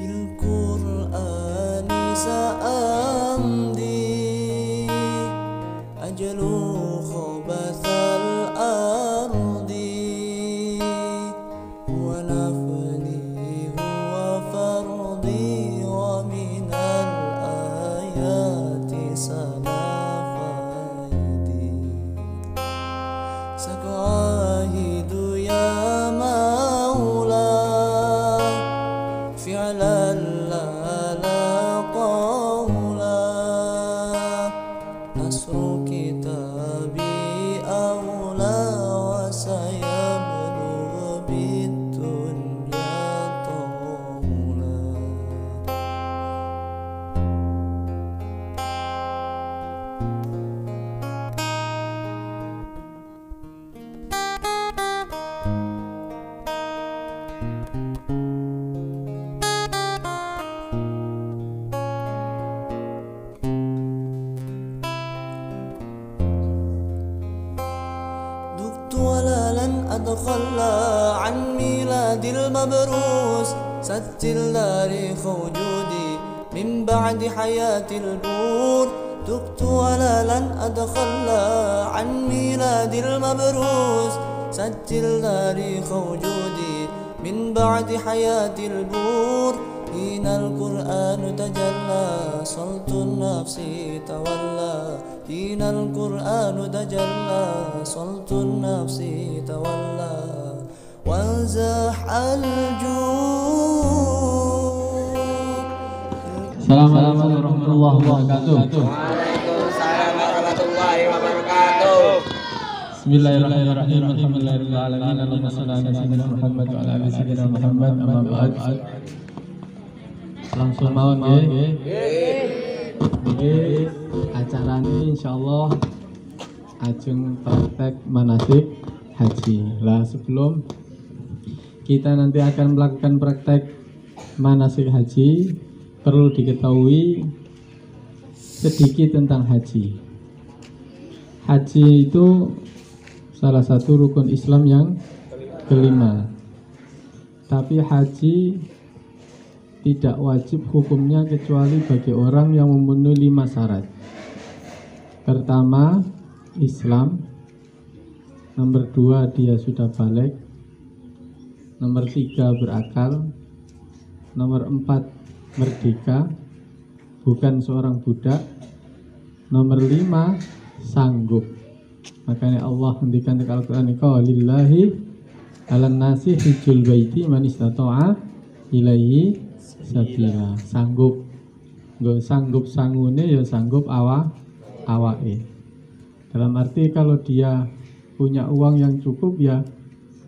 بالقرآن سأمضي أجلو خبث الأرض ونفلي هو فرضي ومن الآيات سنفيدي سأعاهد يا مولا فعلا لا قولا نصر كتابي أولى وسيبلغ بالدنيا طولا دقت ولا لن أتخلى عن ميلاد المبروس سجل تاريخ وجودي من بعد حياة البور دقت ولا لن أتخلى عن ميلاد المبروس سجل تاريخ وجودي من بعد حياة البور حين القرآن تجلى صلت النفس تولى حين القرآن تجلى صلت النفس تولى وانزح الجود. Assalamualaikum warahmatullahi wabarakatuh. Waalaikumsalam warahmatullahi wabarakatuh. Bismillahirrahmanirrahim. Alhamdulillahirabbil alamin. Allahumma shalli ala sayyidina Muhammad wa ala ali sayyidina Muhammad. Amma ba'd. Langsung mawon nggih. Nggih, acarane insyaallah ajeng praktek manasik haji. Lah sebelum kita nanti akan melakukan praktek manasik haji, perlu diketahui sedikit tentang haji. Haji itu salah satu rukun Islam yang kelima. Tapi haji tidak wajib hukumnya kecuali bagi orang yang memenuhi 5 syarat. Pertama, Islam. Nomor 2, dia sudah balik. Nomor 3, berakal. Nomor 4, merdeka, bukan seorang budak. Nomor 5, sanggup. Makanya Allah hentikan di Al-Quran, lillahi alan nasi hijjul baiti man istata'a ilaihi sabila. Sanggup. Nggak sanggup sangune ya sanggup awake. Dalam arti kalau dia punya uang yang cukup ya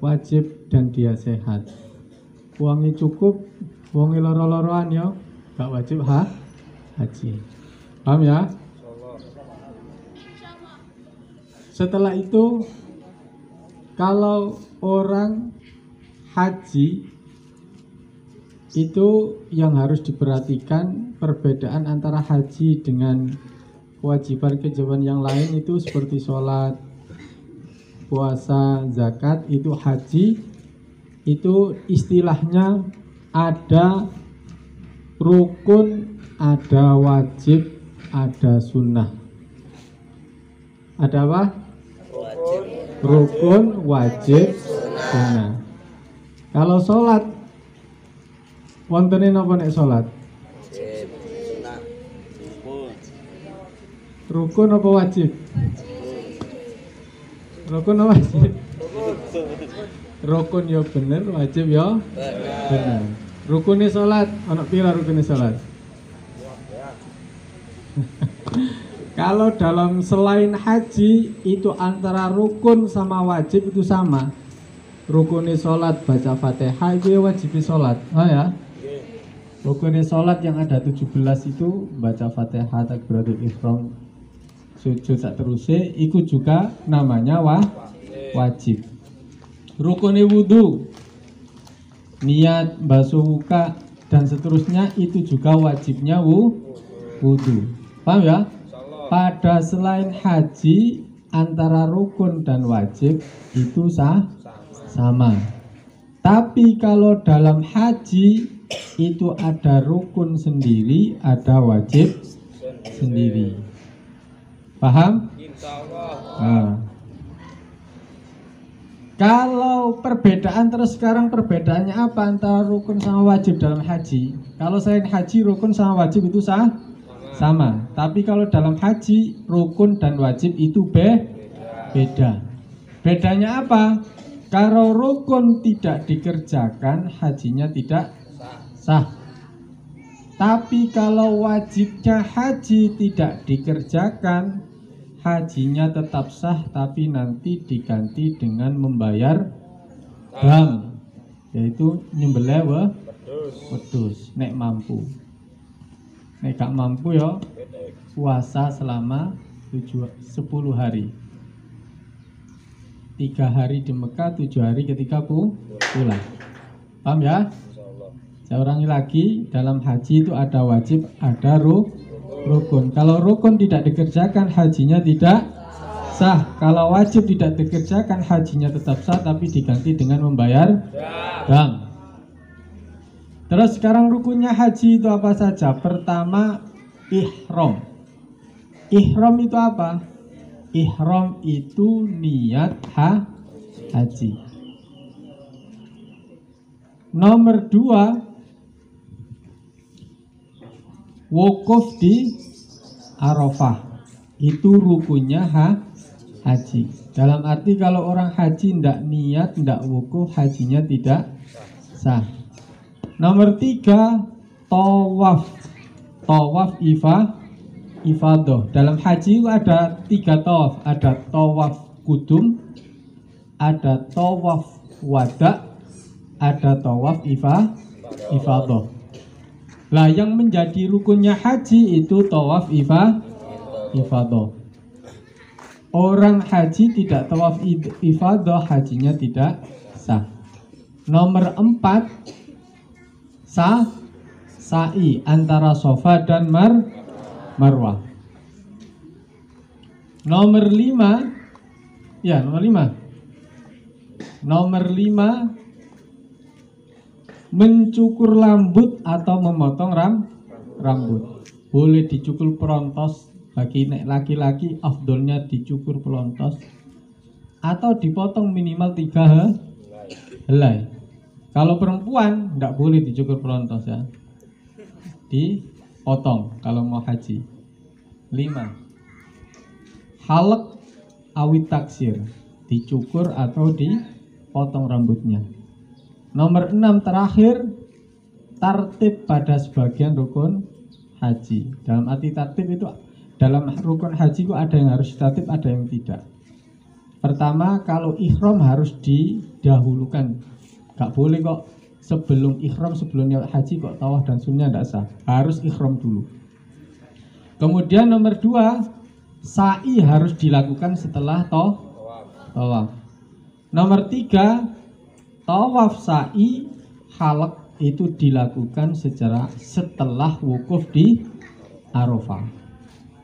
wajib dan dia sehat. Uangnya cukup, uangnya loro-loroan ya gak wajib haji. Paham ya? Setelah itu kalau orang haji itu yang harus diperhatikan perbedaan antara haji dengan kewajiban yang lain itu seperti sholat, puasa, zakat. Itu haji itu istilahnya ada rukun, ada wajib, ada sunnah. Ada apa? Rukun, wajib, sunnah. Kalau sholat, wontenin apa nek sholat? Rukun apa wajib? Rukun apa wajib? Rukun ya bener, wajib ya bener. Rukunnya sholat, ana pira rukunnya sholat? Kalau dalam selain haji itu antara rukun sama wajib itu sama. Rukunnya sholat baca Fatihah itu ya wajib sholat. Oh ya. Rukunnya sholat yang ada 17 itu baca Fatihah, takbiratul ihram, sujud saterusé itu juga namanya wajib. Rukunnya wudu, niat, basuh muka dan seterusnya itu juga wajibnya wudu. Paham ya? Pada selain haji antara rukun dan wajib itu sama. Tapi kalau dalam haji itu ada rukun sendiri, ada wajib sendiri. Paham? Nah. Kalau perbedaan terus sekarang perbedaannya apa antara rukun sama wajib dalam haji? Kalau selain haji rukun sama wajib itu sama. Tapi kalau dalam haji rukun dan wajib itu beda. Bedanya apa? Kalau rukun tidak dikerjakan hajinya tidak sah. Tapi kalau wajibnya haji tidak dikerjakan hajinya tetap sah, tapi nanti diganti dengan membayar dam, yaitu nyembelih wedhus nek mampu. Nek gak mampu ya puasa selama 10 hari. 3 hari di Mekah, 7 hari ketika pulang. Paham ya? Saya ulangi lagi, dalam haji itu ada wajib, ada rukun. Kalau rukun tidak dikerjakan hajinya tidak sah. Kalau wajib tidak dikerjakan hajinya tetap sah, tapi diganti dengan membayar dam. Terus sekarang rukunnya haji itu apa saja? Pertama, ihram. Ihram itu apa? Ihram itu niat haji. Nomor 2, wukuf di Arafah. Itu rukunnya haji. Dalam arti kalau orang haji tidak niat, tidak wukuf, hajinya tidak sah. Nomor 3, tawaf. Tawaf ifadah. Dalam haji itu ada 3 tawaf. Ada tawaf kudum, ada tawaf wada, ada tawaf ifadah. Lah yang menjadi rukunnya haji itu tawaf ifadah. Orang haji tidak tawaf ifadah, hajinya tidak sah. Nomor 4, sa'i antara Safa dan Marwah. Nomor 5, Nomor 5, mencukur rambut atau memotong rambut. Boleh dicukur pelontos, bagi laki-laki afdolnya dicukur pelontos atau dipotong minimal 3 helai. Kalau perempuan tidak boleh dicukur pelontos ya, dipotong kalau mau haji. 5, halak awit taksir, dicukur atau dipotong rambutnya. Nomor 6 terakhir, tartib pada sebagian rukun haji. Dalam arti tartib itu, dalam rukun haji itu ada yang harus tertib, ada yang tidak. Pertama, kalau ihram harus didahulukan. Gak boleh kok sebelum ihram, sebelumnya haji kok tawaf dan sunnah tidak sah. Harus ihram dulu. Kemudian nomor 2, sa'i harus dilakukan setelah tawaf. Nomor 3, tawaf, sa'i, halak itu dilakukan setelah wukuf di Arafah.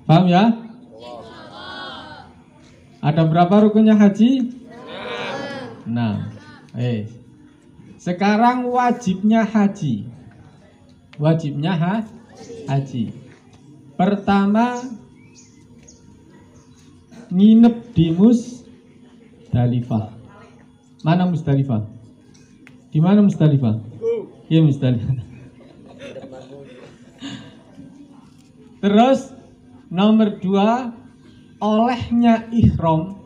Paham ya? Ada berapa rukunnya haji? 6. Sekarang wajibnya haji. Haji. Pertama, nginep di Musdalifah. Mana Musdalifah? Di mana Musdalifah? Iya Musdalifah. Terus nomor 2, olehnya ihram.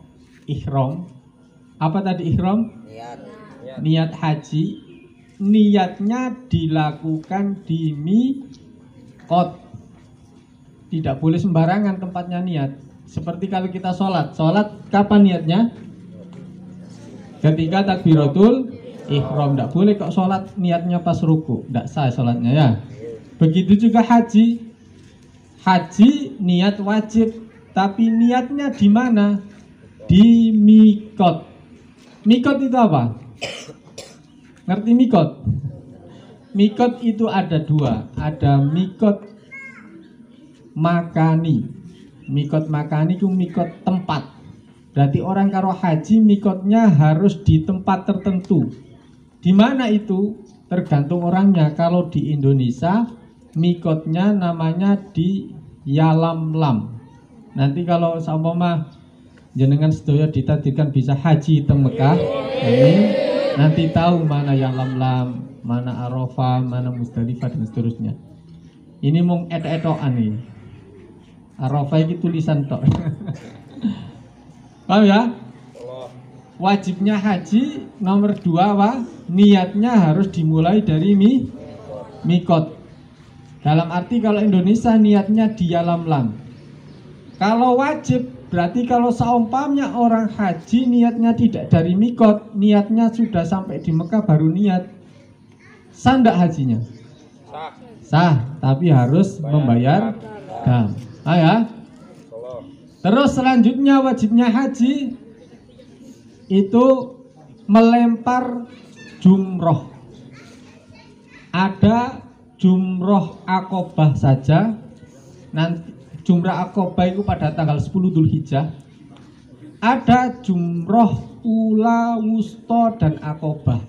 Apa tadi ihram? Niat haji. Niatnya dilakukan di miqat. Tidak boleh sembarangan tempatnya niat. Seperti kalau kita sholat kapan niatnya? Ketika takbiratul ihram. Tidak boleh kok sholat niatnya pas ruku, tidak sah sholatnya ya. Begitu juga haji. Haji niat wajib, tapi niatnya di mana? Di miqat. Miqat itu apa? Ngerti miqat? Miqat itu ada 2. Ada miqat makani. Miqat makani itu miqat tempat. Berarti orang karo haji miqatnya harus di tempat tertentu. Di mana itu? tergantung orangnya. Kalau di Indonesia mikotnya namanya di Yalamlam. Nanti kalau seumpama jenengan sedaya ditaddirkan bisa haji teng Mekah, ini nanti tahu mana Yalamlam, mana Arafah, mana Musdalifah dan seterusnya. Ini mung etok-etokan ini. Arafah itu tulisan tok. Paham ya? Wajibnya haji nomor 2 niatnya harus dimulai dari mikot. Dalam arti kalau Indonesia niatnya di Yalamlam. Kalau wajib berarti kalau seumpamanya orang haji niatnya tidak dari mikot, niatnya sudah sampai di Mekah baru niat. Sah ndak hajinya? Sah, tapi harus membayar dam. Ya. Terus selanjutnya wajibnya haji itu melempar jumroh. Ada jumroh akobah saja. Nanti jumroh akobah itu pada tanggal 10 Dzulhijjah. Ada jumroh ula, wusta dan akobah.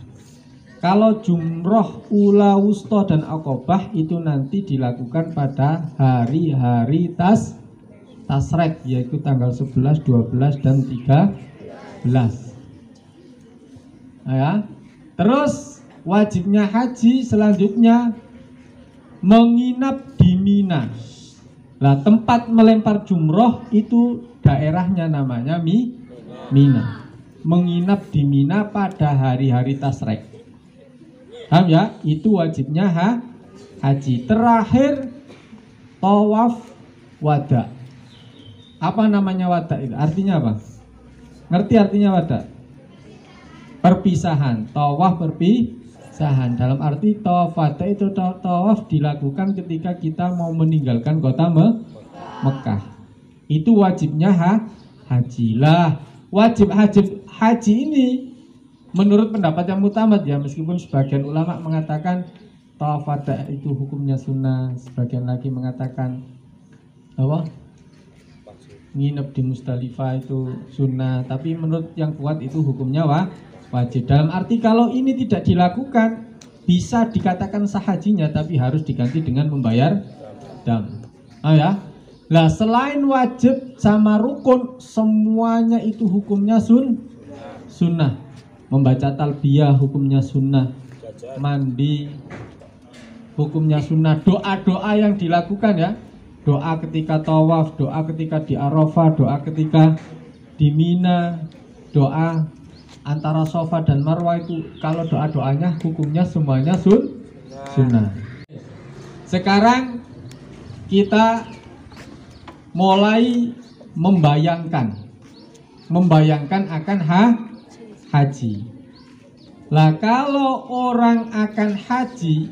Kalau jumroh ula, wusta dan akobah itu nanti dilakukan pada hari-hari tasrek, yaitu tanggal 11, 12 dan 13. Ya. Terus wajibnya haji selanjutnya menginap di Mina. Nah, tempat melempar jumroh itu daerahnya namanya Mina. Menginap di Mina pada hari-hari tasrek. Paham ya? Itu wajibnya haji. Terakhir tawaf wada. Apa namanya wada itu? Artinya apa? Ngerti artinya wada? Perpisahan. Tawaf perpisahan. Dalam arti tawaf wada itu tawaf dilakukan ketika kita mau meninggalkan kota Mekah. Itu wajibnya haji. Lah, wajib haji ini menurut pendapat yang mutamad ya, meskipun sebagian ulama mengatakan tawaf wada itu hukumnya sunnah, sebagian lagi mengatakan apa? Nginep di Musdalifah itu sunnah, tapi menurut yang kuat itu hukumnya wajib. Dalam arti kalau ini tidak dilakukan bisa dikatakan sah hajinya, tapi harus diganti dengan membayar dam. Ya. Nah, selain wajib sama rukun semuanya itu hukumnya sunnah. Membaca talbiyah hukumnya sunnah, mandi hukumnya sunnah, doa-doa yang dilakukan ya, doa ketika tawaf, doa ketika di Arafah, doa ketika di Mina, doa antara Safa dan Marwah itu kalau doa-doanya hukumnya semuanya sunnah. Sekarang kita mulai membayangkan akan haji. Lah kalau orang akan haji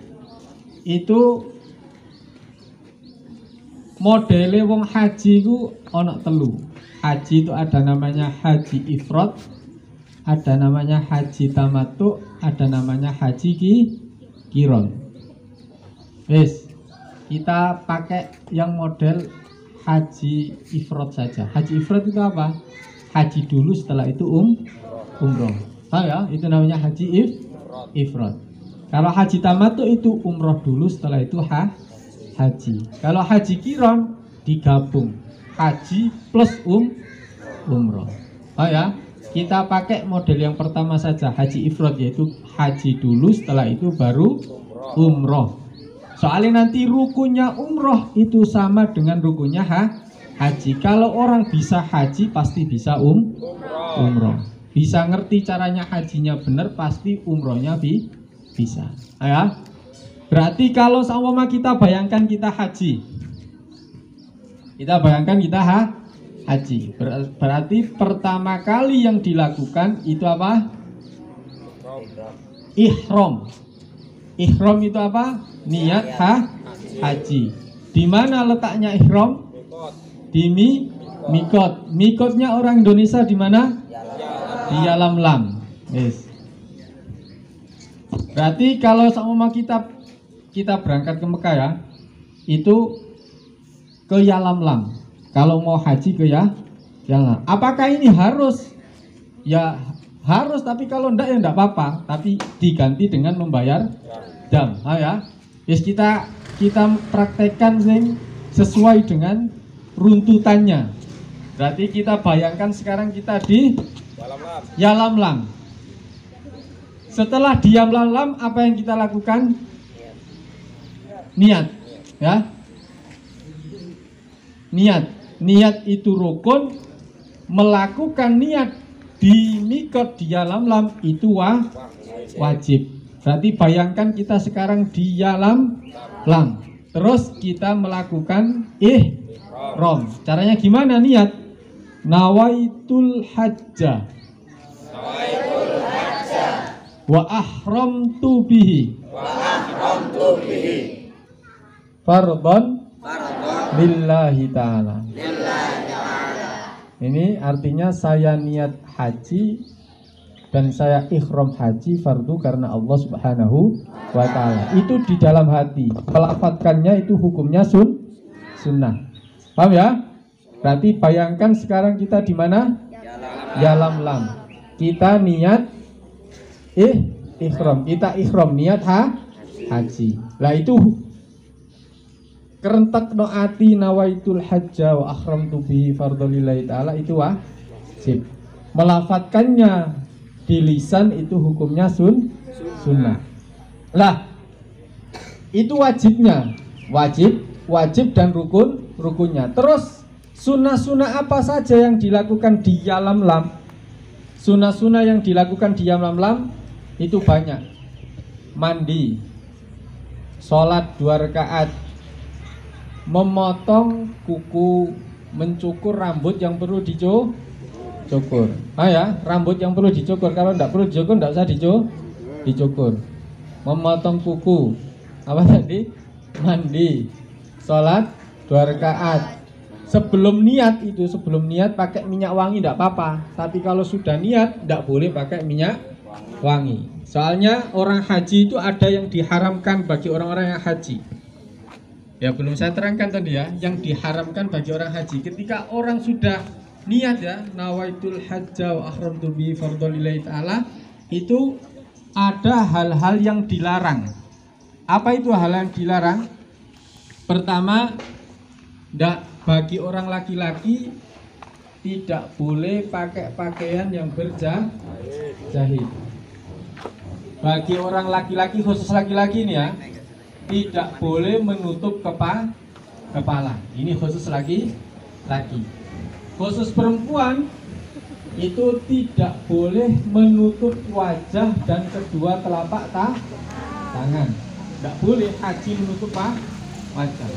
itu modele wong haji ku ana telu. Haji itu ada namanya haji ifrad, ada namanya haji tamattu, ada namanya haji qiron. Wes, kita pakai yang model haji ifrad saja. Haji ifrad itu apa? Haji dulu setelah itu umroh. Ya, itu namanya haji ifrad. Kalau haji tamattu itu umroh dulu setelah itu haji. Kalau haji qiron digabung haji plus umroh. Ya, kita pakai model yang pertama saja, haji ifrad, yaitu haji dulu setelah itu baru umroh. Soalnya nanti rukunnya umroh itu sama dengan rukunnya haji. Kalau orang bisa haji pasti bisa umroh. Bisa ngerti caranya hajinya benar, pasti umrohnya bisa. Ya. Berarti kalau seumpama kita bayangkan kita haji. Kita bayangkan kita haji. Berarti pertama kali yang dilakukan itu apa? Ihram. Ihram itu apa? Niat haji. Di mana letaknya ihram? Di mikot. Mikotnya orang Indonesia di mana? Di Yalamlam. Yes. Berarti kalau seumpama kita berangkat ke Mekah ya, itu ke Yalamlam. Kalau mau haji ke Yalamlam. Apakah ini harus? Ya Harus, tapi kalau enggak ya enggak apa-apa, tapi diganti dengan membayar jam. Ya. Yes, kita praktekkan sesuai dengan runtutannya. Berarti kita bayangkan sekarang kita di Yalamlam. Setelah di Yalamlam apa yang kita lakukan? Niat, ya. Niat itu rukun. Melakukan niat di mikot di Yalamlam itu wajib. Berarti bayangkan kita sekarang di Yalamlam. Terus kita melakukan ihram. Caranya gimana niat? Nawaitul hajjah wa ahramtu bihi fardhon lillahi ta'ala. Ini artinya saya niat haji dan saya ikhram haji fardu karena Allah Subhanahu wa ta'ala. Itu di dalam hati. Melafatkannya itu hukumnya sunnah. Paham ya? Berarti bayangkan sekarang kita di mana? Yalamlam. Kita niat ikhram. Kita ikhram niat haji. Lah itu kerentak noati nawaitul hajja wa ahramtu bihi fardholillahi ta'ala itu wajib. Melafatkannya di lisan itu hukumnya sunnah. Lah itu wajibnya, wajib dan rukunnya. Terus sunnah-sunnah apa saja yang dilakukan di Yalamlam? Sunnah-sunnah yang dilakukan di Yalamlam itu banyak. Mandi, sholat 2 rakaat, memotong kuku, mencukur rambut yang perlu dicukur. Ya, rambut yang perlu dicukur. Kalau tidak perlu dicukur, tidak usah dicukur. Memotong kuku, apa tadi? Mandi, sholat 2 rakaat. Sebelum niat pakai minyak wangi tidak apa-apa. Tapi kalau sudah niat, tidak boleh pakai minyak wangi. Soalnya orang haji itu ada yang diharamkan bagi orang-orang yang haji. Ya belum saya terangkan tadi ya, yang diharamkan bagi orang haji. Ketika orang sudah niat ya, nawaitul hajja wa ahramtu bihi fardholillahi ta'ala, itu ada hal-hal yang dilarang. Apa itu hal yang dilarang? Pertama, bagi orang laki-laki tidak boleh pakai pakaian yang berjahit. Bagi orang laki-laki, khusus laki-laki ini ya, tidak boleh menutup kepala. Ini khusus laki-laki. Khusus perempuan itu tidak boleh menutup wajah dan kedua telapak tangan. Tidak boleh haji menutup wajah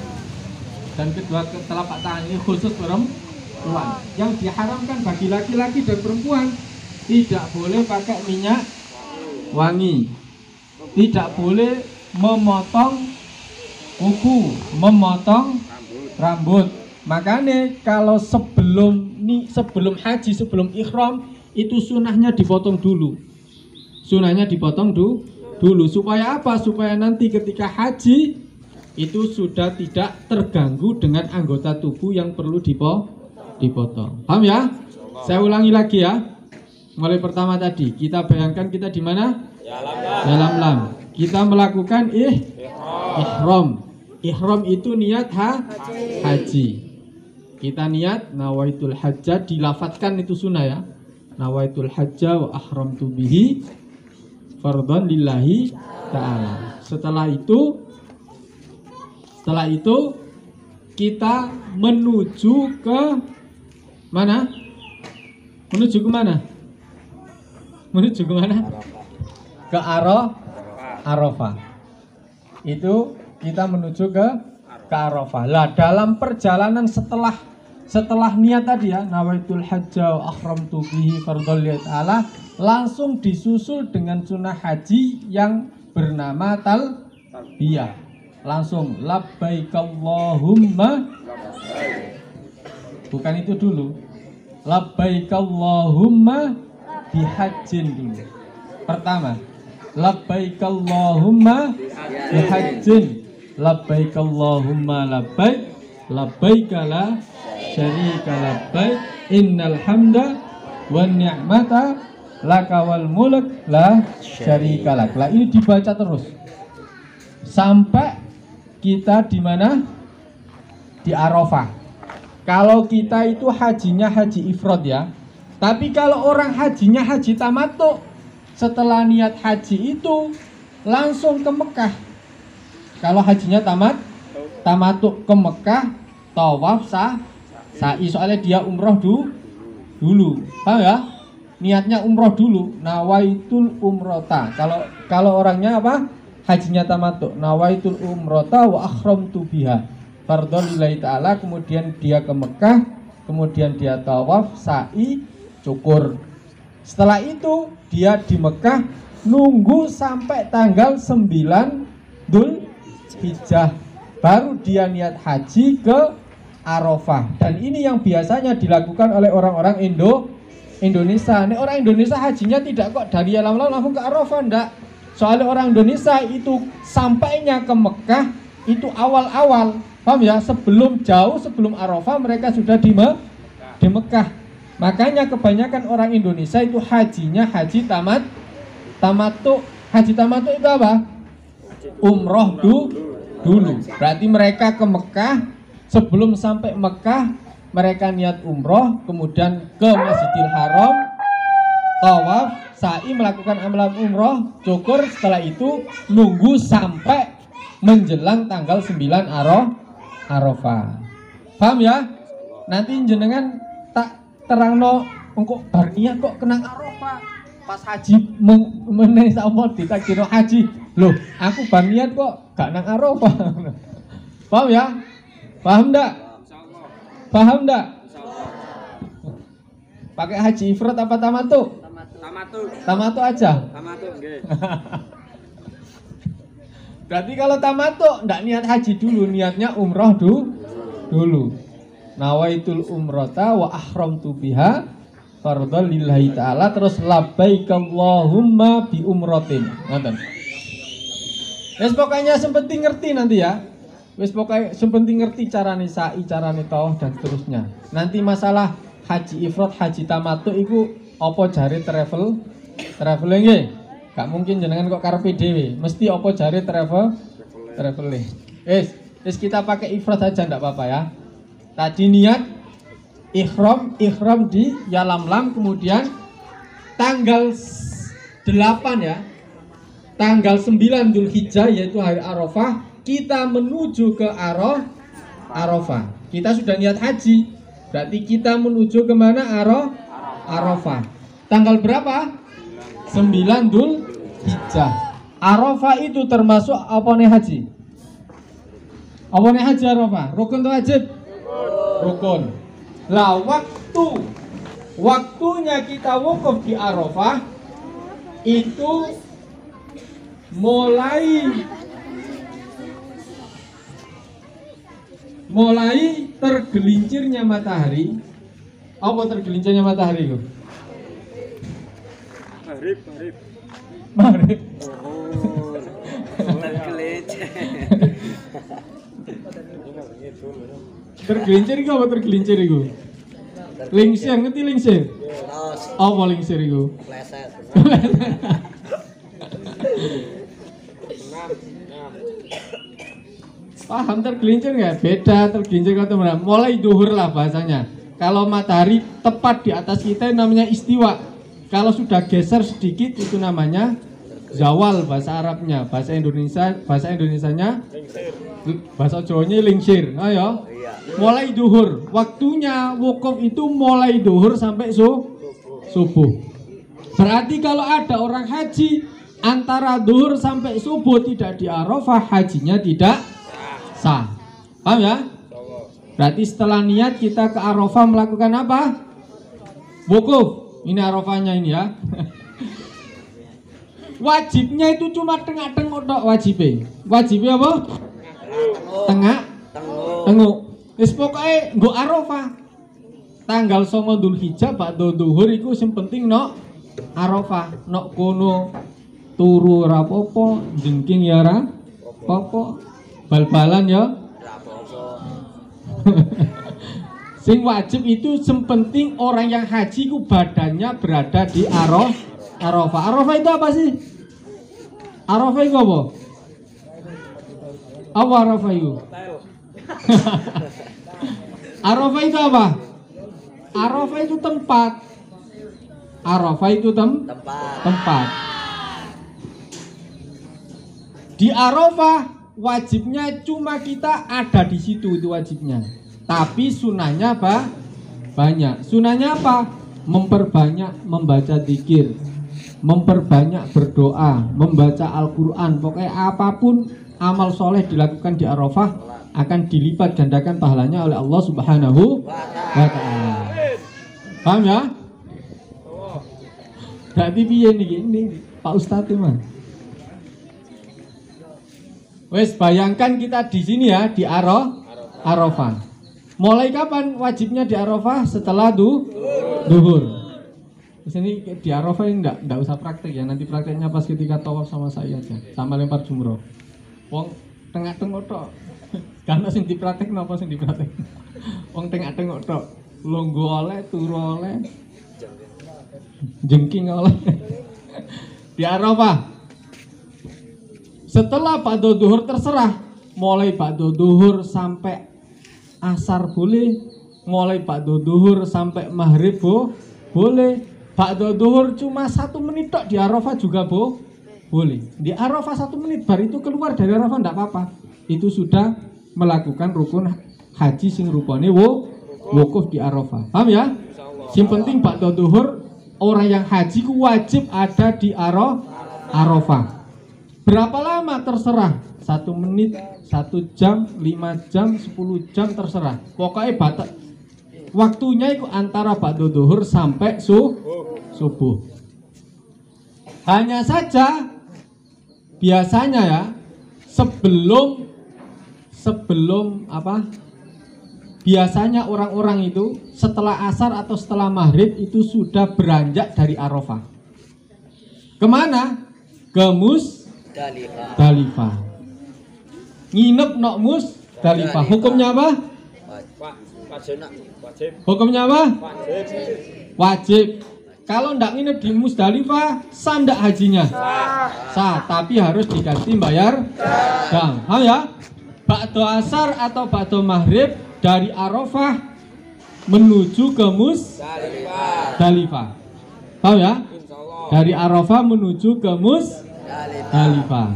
dan kedua telapak tangan. Ini khusus perempuan. Yang diharamkan bagi laki-laki dan perempuan, tidak boleh pakai minyak wangi, tidak boleh memotong kuku, memotong rambut. Makanya kalau sebelum haji, sebelum ikhram itu sunahnya dipotong dulu. Sunahnya dipotong dulu supaya apa? Supaya nanti ketika haji itu sudah tidak terganggu dengan anggota tubuh yang perlu dipotong. Paham ya? Saya ulangi lagi ya. Mulai pertama tadi kita bayangkan kita di mana? Yalamlam. Kita melakukan ihram. Ihram itu niat haji. Kita niat nawaitul hajjah, dilafatkan itu sunnah ya. Nawaitul hajjah wa ahramtu bihi fardhon lillahi ta'ala. Setelah itu kita menuju ke mana? Menuju ke mana? Menuju ke mana? Ke Arafah. Itu kita menuju ke Arafah. Lah dalam perjalanan setelah niat tadi ya, nawaitul hajja wa ahramtu bihi fardholillahi ta'ala, langsung disusul dengan sunnah haji yang bernama talbiyah. Langsung labbaik Allahumma, bukan itu dulu, labbaik Allahumma bihajjin dulu. Pertama, labbaik Allahumma bihajjin, labbaik Allahumma labbaik, labbaik la syarika labbaik, innal hamda wan ni'mata lakawal mulk la syarikalak. Lah ini dibaca terus sampai kita di mana? Di Arafah. Kalau kita itu hajinya haji ifrad ya. Tapi kalau orang hajinya haji tamattu, setelah niat haji itu langsung ke Mekah. Kalau hajinya tamattu ke Mekah, tawaf sa'i, soalnya dia umroh dulu. Paham ya? Niatnya umroh dulu, nawaitul umrota. Kalau orangnya apa? Hajinya tamattu, nawaitul umrota wa akhramtu biha. Fardhon lillahi ta'ala, kemudian dia ke Mekah, kemudian dia tawaf, sa'i, cukur. Setelah itu dia di Mekah nunggu sampai tanggal 9 Dzulhijjah, baru dia niat haji ke Arafah. Dan ini yang biasanya dilakukan oleh orang-orang Indonesia. Nih orang Indonesia hajinya tidak kok dari alam langsung ke Arafah, enggak. Soalnya orang Indonesia itu sampainya ke Mekah itu awal-awal, paham ya? Jauh sebelum Arafah mereka sudah di Mekah. Makanya kebanyakan orang Indonesia itu hajinya haji tamattu. Haji tamattu itu apa? Umroh dulu. Berarti mereka ke Mekah, sebelum sampai Mekah mereka niat umroh, kemudian ke Masjidil Haram, tawaf, sa'i, melakukan amalan umroh, cukur. Setelah itu nunggu sampai menjelang tanggal 9 Arafah. Paham ya? Nanti jenengan tak terangno engko bar niat kok kenang Arafah. Pas haji meneh sama ditakira haji. Loh, aku bar niat kok gak nang Arafah. Paham ya? Paham enggak? Paham enggak? Pakai haji ifrad apa tamattu? Tamattu aja. Tamattu nggih. Berarti kalau tamattu enggak niat haji dulu, niatnya umroh dulu. Nawaitul umrata wa ahramtu biha fardhon lillahi ta'ala, terus labbaik Allahumma bi umratin. Ngoten. Wis pokoknya sepenting ngerti nanti ya. Wis pokoknya sepenting ngerti carane sa'i, carane tawaf dan seterusnya. Nanti masalah haji ifrad, haji tamattu iku apa jare traveling nggih. Gak mungkin jenengan kok karepe dhewe, mesti apa jare traveling. Wis kita pakai ifrad aja ndak apa-apa ya. Tadi niat ihram di Yalamlam, kemudian tanggal 8 ya. Tanggal 9 Dzulhijjah yaitu hari Arafah, kita menuju ke Arafah. Kita sudah niat haji, berarti kita menuju ke mana? Arafah. Tanggal berapa? 9 Dzulhijjah. Arafah itu termasuk apa nih haji? Apa nih haji Arafah? Rukun atau wajib? Rukun. Lah waktunya kita wukuf di Arafah itu mulai tergelincirnya matahari. Apa tergelincirnya matahari itu? Maghrib. Tergelincir itu apa tergelincir itu? Lingsir, ngerti lingsir? Apa lingsir itu? Paham tergelincir nggak? Beda tergelincir kalau teman. Mulai duhur lah bahasanya. Kalau matahari tepat di atas kita namanya istiwa. Kalau sudah geser sedikit itu namanya zawal bahasa Arabnya. Bahasa Indonesianya bahasa Jawanya lingsir. Ayo. Mulai duhur. Waktunya wukuf itu mulai duhur sampai subuh. Berarti kalau ada orang haji antara duhur sampai subuh tidak di Arafah, hajinya tidak sah. Paham ya? Berarti setelah niat kita ke Arafah melakukan apa? Wukuf. Ini Arafahnya ini ya. Wajibnya itu cuma tengah-tengok tok wajibnya. Wajibnya apa? Tengok. Wis pokoke nggo Arafah. Tanggal 9 Dzulhijjah ba'da zuhur iku sing penting nok Arafah. Nok kono turu ora apa-apa, jengking ya ora apa-apa. Bal-balan ya. Sing wajib itu sepenting orang yang haji ku badannya berada di Arafah. Arafah itu apa sih? Arafah itu apa? Apa Arafah itu? Arafah itu apa? Arafah itu tempat. Arafah itu tempat. Di Arafah wajibnya cuma kita ada di situ, itu wajibnya. Tapi sunahnya apa? Banyak. Sunahnya apa? Memperbanyak membaca zikir, memperbanyak berdoa, membaca Al-Quran. Pokoknya apapun amal soleh dilakukan di Arafah akan dilipat gandakan pahalanya oleh Allah Subhanahu wa Ta'ala. Paham ya? Berarti piye ini Pak Ustadz mah. Wes bayangkan kita di sini ya di Arafah. Mulai kapan wajibnya di Arafah? Setelah duhur. Terus ini di Arafah ini enggak usah praktek ya. Nanti prakteknya pas ketika tawaf sama saya aja, sama lempar jumroh. Wong tengah-tengah tok. Karena sing dipraktek napa sing dipraktek. Wong tengah-tengah tok. Longgo oleh, turu oleh, jengking oleh. Di Arafah. Setelah ba'da duhur terserah. Mulai ba'da duhur sampai asar boleh, mulai ba'da duhur sampai maghrib boleh. Ba'da duhur cuma 1 menit tok di Arafah juga boleh. Di Arafah 1 menit baru itu keluar dari Arafah enggak apa-apa. Itu sudah melakukan rukun haji sing rupane wukuf di Arafah. Paham ya? Yang penting ba'da duhur orang yang haji ku wajib ada di Arafah. Berapa lama terserah, 1 menit, 1 jam, 5 jam, 10 jam terserah. Pokoknya batas waktunya itu antara ba'da duhur sampai subuh. Hanya saja biasanya ya sebelum apa? Biasanya orang-orang itu setelah asar atau setelah maghrib itu sudah beranjak dari Arafah. Kemana? Ke Musdalifah. Nginep nok Musdalifah. Hukumnya apa? Hukumnya apa? Wajib. Kalau ndak nginep di Musdalifah, sah ndak hajinya? Sah, tapi harus diganti bayar dam. Ya? Ba'da asar atau ba'da maghrib dari Arafah menuju ke Musdalifah. Tahu ya? Dari Arafah menuju ke Musdalifah.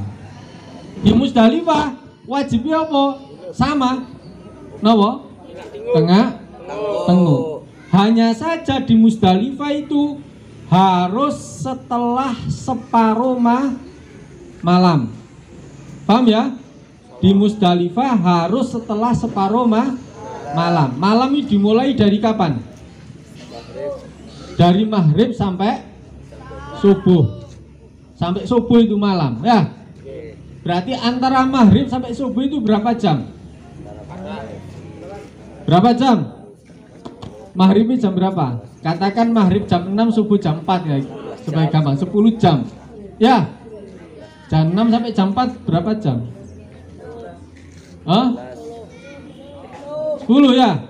Di Musdalifah wajibnya apa? Sama. Napa? Tengah. Hanya saja di Musdalifah itu harus setelah separuh malam. Paham ya? Di Musdalifah harus setelah separuh malam. Malam ini dimulai dari kapan? Dari maghrib sampai subuh. Sampai subuh itu malam ya. Berarti antara maghrib sampai subuh itu berapa jam? Berapa jam? Maghrib jam berapa? Katakan maghrib jam 6, subuh jam 4 ya. Supaya gampang, 10 jam. Ya. Jam 6 sampai jam 4 berapa jam? 10 ya.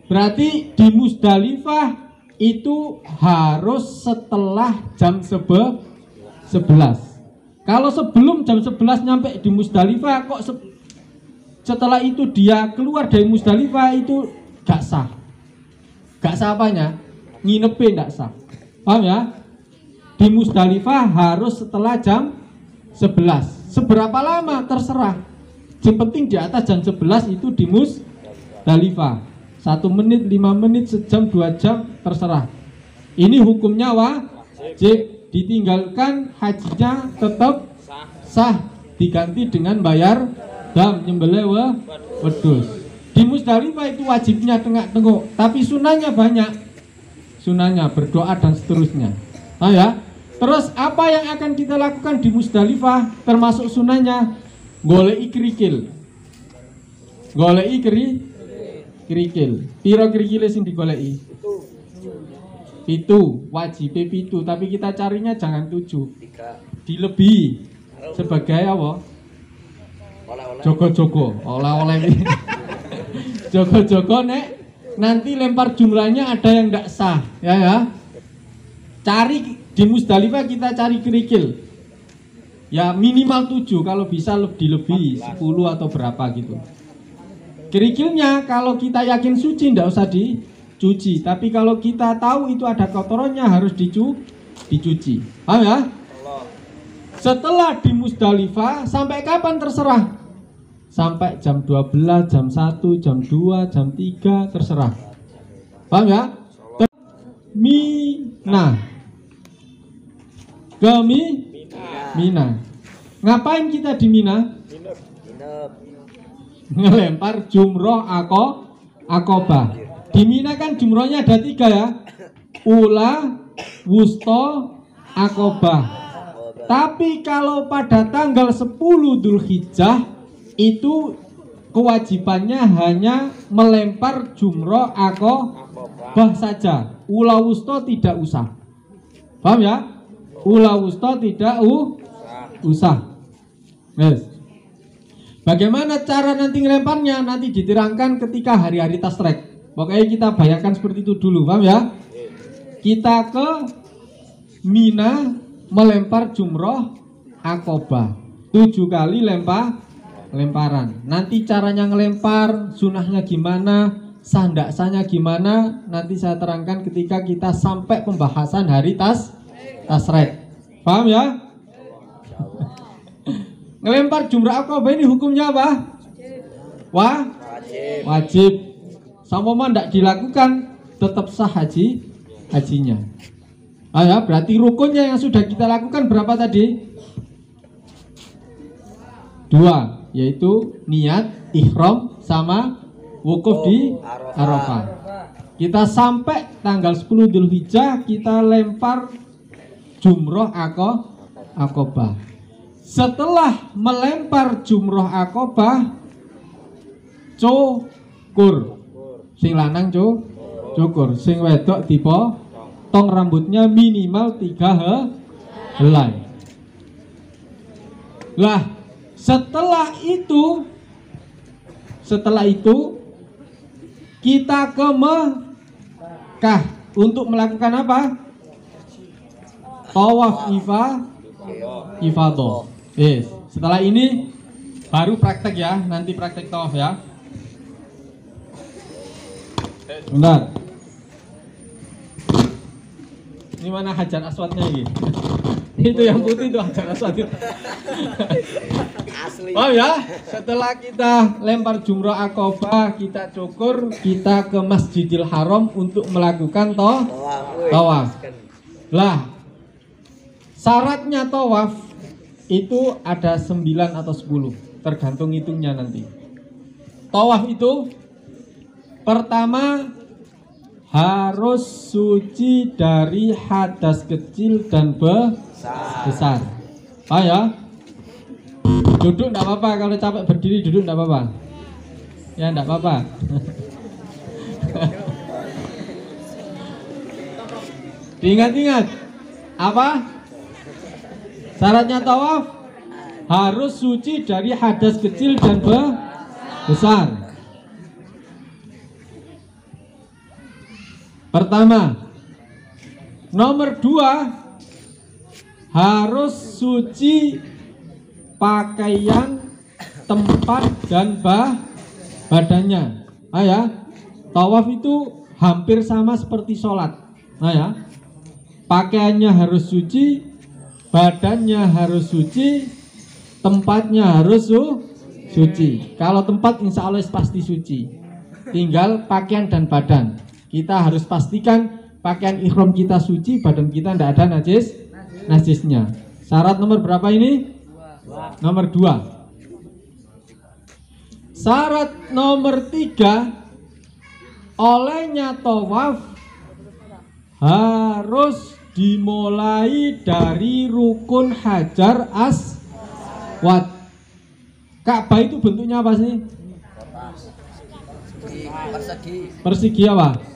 Berarti di Musdalifah itu harus setelah jam 11. Kalau sebelum jam 11 nyampe di Musdalifah kok setelah itu dia keluar dari Musdalifah itu gak sah. Gak sah apanya? Nginepin gak sah. Paham ya? Di Musdalifah harus setelah jam 11. Seberapa lama terserah. Yang penting di atas jam 11 itu di Musdalifah. 1 menit, 5 menit, sejam, 2 jam terserah. Ini hukumnya wajib. Ditinggalkan hajinya tetap sah. Diganti dengan bayar dam, nyembelih wedhus. Di Musdalifah itu wajibnya tengok-tengok, tapi sunahnya banyak. Sunahnya berdoa dan seterusnya. Ya. Terus apa yang akan kita lakukan di Musdalifah? Termasuk sunahnya goleki kerikil. Goleki kerikil. Piro kerikile sing digoleki? 7, wajib 7, tapi kita carinya jangan 7. Dilebihi sebagai apa? Jogo-jogo, oleh-oleh. Jogo-jogo nek nanti lempar jumrahnya ada yang tidak sah, ya. Cari di Musdalifah, kita cari kerikil. Ya minimal 7, kalau bisa lebih 10 atau berapa gitu. Kerikilnya kalau kita yakin suci tidak usah dicuci, tapi kalau kita tahu itu ada kotorannya harus dicuci. Paham ya? Setelah di Musdalifah sampai kapan terserah? Sampai jam 12, jam 1, jam 2, jam 3 terserah. Paham ya? Mina. Ke Mina. Ngapain kita di Mina? Ngelempar jumroh akobah. Di Mina kan jumrohnya ada 3 ya. Ula, wusto, akobah. Tapi kalau pada tanggal 10 Dzulhijjah itu kewajibannya hanya melempar jumroh akobah saja. Ula wusto tidak usah. Paham ya? Ula wusto tidak usah. Yes. Bagaimana cara nanti ngelemparnya? Nanti diterangkan ketika hari-hari tasrek. Pokoknya kita bayangkan seperti itu dulu, paham ya? Kita ke Mina melempar jumroh akobah 7 kali lemparan. Nanti caranya ngelempar, sunahnya gimana, sandaksannya gimana, nanti saya terangkan ketika kita sampai pembahasan hari tasrek. Paham ya? Ngelempar jumrah akobah ini hukumnya apa? Wajib. Sama tidak dilakukan tetap sah hajinya. Ya, berarti rukunnya yang sudah kita lakukan berapa tadi? 2, yaitu niat, ihram, sama wukuf di Arafah. Kita sampai tanggal 10 Dzulhijjah kita lempar jumroh akobah. Setelah melempar jumroh akobah, cukur. Sing lanang cukur, sing wedok dipotong rambutnya minimal 3 helai. Lah, setelah itu kita ke Mekah untuk melakukan apa? Tawaf ifadah. Setelah ini baru praktek ya, nanti praktek tawaf ya. Bentar. Ini mana Hajar Aswadnya ini? Itu yang putih itu Hajar Aswad. Asli. Oh ya, setelah kita lempar jumroh akobah, kita cukur, kita ke Masjidil Haram untuk melakukan tawaf. Lah, syaratnya tawaf itu ada 9 atau 10, tergantung hitungnya nanti. Tawaf itu pertama harus suci dari hadas kecil dan besar. Ya. Duduk enggak apa-apa, kalau capek berdiri duduk enggak apa-apa. Ya enggak apa-apa. Diingat-ingat. Apa? Syaratnya tawaf harus suci dari hadas kecil dan besar. Pertama. Nomor 2, harus suci pakaian, tempat dan badannya. Ya. Tawaf itu hampir sama seperti sholat. Ya. Pakaiannya harus suci, badannya harus suci, tempatnya harus suci. Kalau tempat insya Allah pasti suci. Tinggal pakaian dan badan. Kita harus pastikan pakaian ihram kita suci, badan kita tidak ada najisnya. Syarat nomor berapa ini? Nomor 2. Syarat nomor 3, olehnya tawaf harus dimulai dari rukun Hajar Aswad. Ka'bah itu bentuknya apa sih? Persegi apa?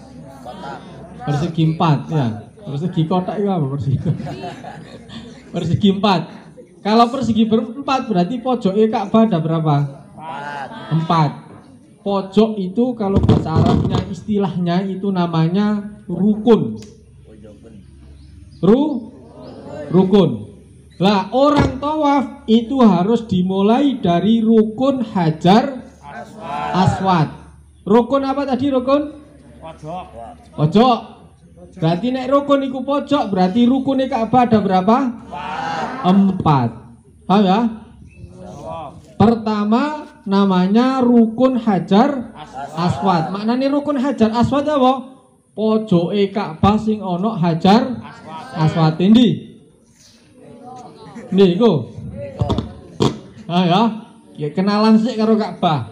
Persegi 4 ya. Persegi kotak itu apa? Persegi 4. Kalau persegi 4 berarti pojoknya Ka'bah ada berapa? 4. pojok itu kalau bahasa Arabnya istilahnya itu namanya rukun. Rukun. Lah orang tawaf itu harus dimulai dari rukun Hajar Aswad. Rukun apa tadi rukun? Pojok. Berarti nek rukun iku pojok, berarti rukunnya Ka'bah ada berapa? 4. Paham ya? Pertama namanya rukun Hajar Aswad. Maknanya rukun Hajar Aswad apa? Pojoke Ka'bah sing ono Hajar Aswad ndi? Ndi iku. Ya kenalan sik karo Ka'bah.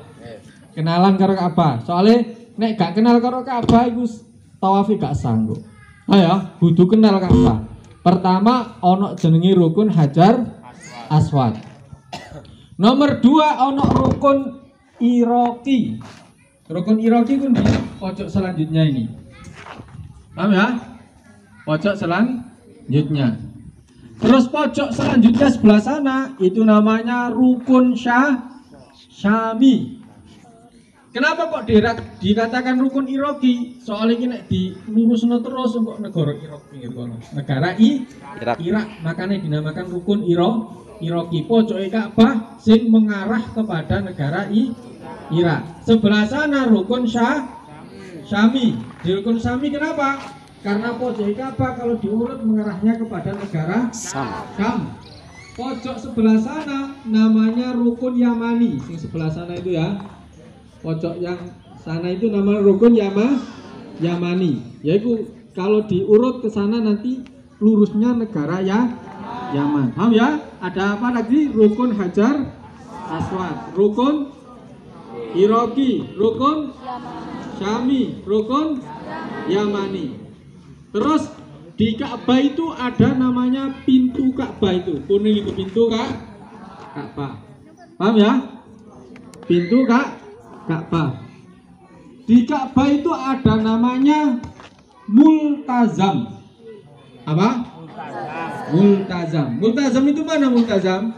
Kenalan karo Ka'bah. Soale nek gak kenal karo Ka'bah iku tawaf gak sanggup. Kudu kenal Ka'bah. Pertama ono jenenge rukun Hajar Aswad. Nomor 2 ono rukun Iraqi. Rukun Iraqi ku di pojok selanjutnya ini. Paham ya? Pojok selanjutnya. Terus pojok selanjutnya sebelah sana itu namanya rukun Syami. Kenapa kok dikatakan rukun Iraqi? Soalnya ini dilurusno terus untuk negara Irak pinggir kono. Negara Irak. Makanya dinamakan rukun Iraqi. Pojok Ka'bah sing mengarah kepada negara Irak. Sebelah sana rukun Syami. Di rukun Syami kenapa? Karena pojok Ka'bah kalau diurut mengarahnya kepada negara Syam. Pojok sebelah sana namanya rukun Yamani. Yang sebelah sana itu ya. Pojok yang sana itu namanya rukun Yamani. Yaitu kalau diurut ke sana nanti lurusnya negara Yaman. Paham ya? Ada apa lagi? Rukun Hajar Aswad, rukun Iraqi, rukun Syami, rukun Yamani. Terus di Ka'bah itu ada namanya pintu Ka'bah itu. Kuning itu pintu Ka'bah. Paham ya? Pintu Ka'bah. Di Ka'bah itu ada namanya multazam. Apa? Multazam. Multazam itu mana multazam?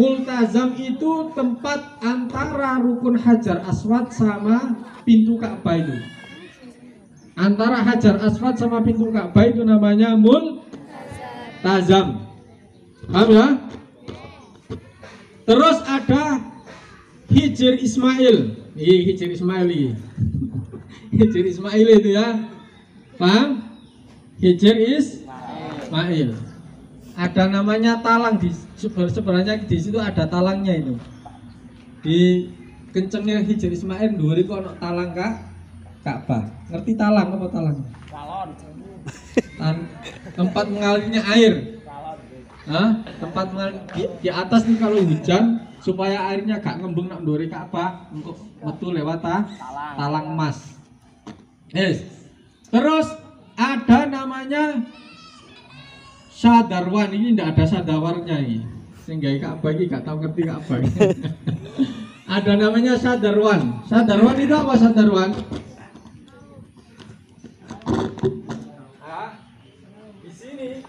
Multazam itu tempat antara rukun Hajar Aswad sama pintu Ka'bah itu. Antara Hajar Aswad sama pintu Ka'bah itu namanya multazam. Paham ya? Terus ada Hijr Ismail. Hijr Ismail ini. Hijr Ismail itu ya. Paham? Hijr Ismail. Ada namanya talang di sebenarnya di situ ada talangnya itu. Di kencengnya Hijr Ismail dulu itu ada talang Ka'bah. Ngerti talang apa talang? Talon. Tempat mengalirnya air. Tempat mengalir di atas nih kalau hujan supaya airnya gak ngembung nak ndore Ka'bah untuk metu lewat talang emas. Terus ada namanya Sadarwan. Ini tidak ada sadawarnya ini. Sehingga Ka'bah ini gak tahu ngerti Ka'bah. Ada namanya Sadarwan. Sadarwan itu apa Sadarwan? Di sini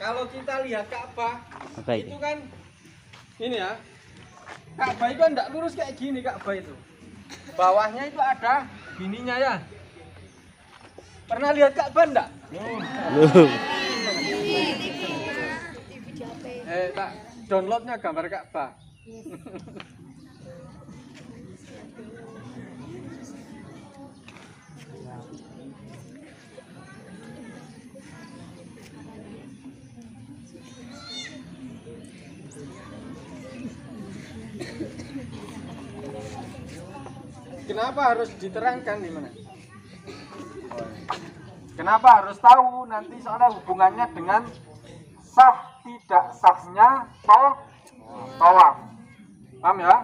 kalau kita lihat Ka'bah itu kan ini ya. Ka'bah itu kan tidak lurus kayak gini Ka'bah itu. Bawahnya itu ada gininya ya. Pernah lihat Ka'bah enggak? Tak downloadnya gambar Ka'bah. Kenapa harus diterangkan di mana? Kenapa harus tahu? Nanti soalnya hubungannya dengan sah tidak sahnya tawaf. Paham ya?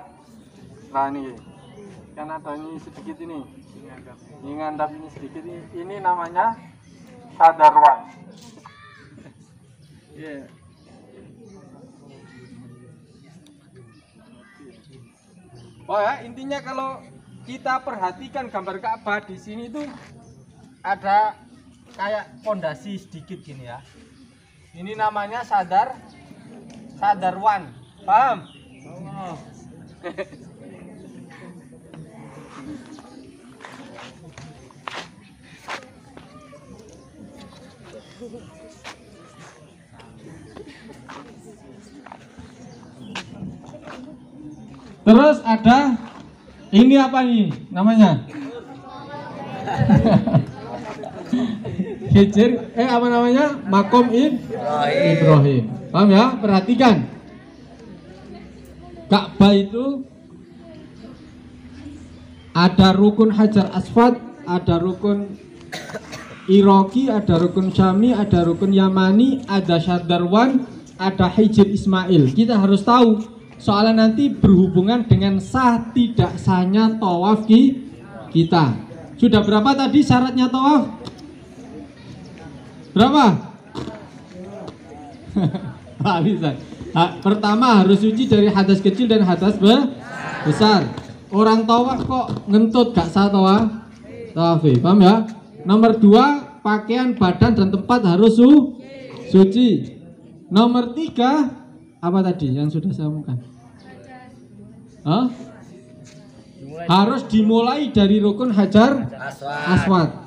Nah ini kan ada ini sedikit ini. Ini ngandap ini sedikit ini namanya sadarwan. Yeah. Oh ya, intinya kalau kita perhatikan gambar Ka'bah di sini tuh ada kayak pondasi sedikit gini ya. Ini namanya sadarwan. Paham? Terus ada ini apa nih namanya? Hijr, apa namanya? Makom Ibrahim. Paham ya? Perhatikan. Ka'bah itu ada rukun Hajar Aswad, ada rukun Iraqi, ada rukun Syami, ada rukun Yamani, ada Syardarwan, ada Hijr Ismail. Kita harus tahu, soalnya nanti berhubungan dengan sah tidak sahnya tawaf kita. Sudah berapa tadi syaratnya tawaf? Berapa? Pak bisa. Pertama harus suci dari hadas kecil dan hadas besar. Orang tawaf kok ngentut gak sah tawaf? Paham ya? Nomor 2, pakaian, badan dan tempat harus suci. Nomor 3, apa tadi yang sudah saya omongkan? Harus dimulai dari rukun Hajar Aswad.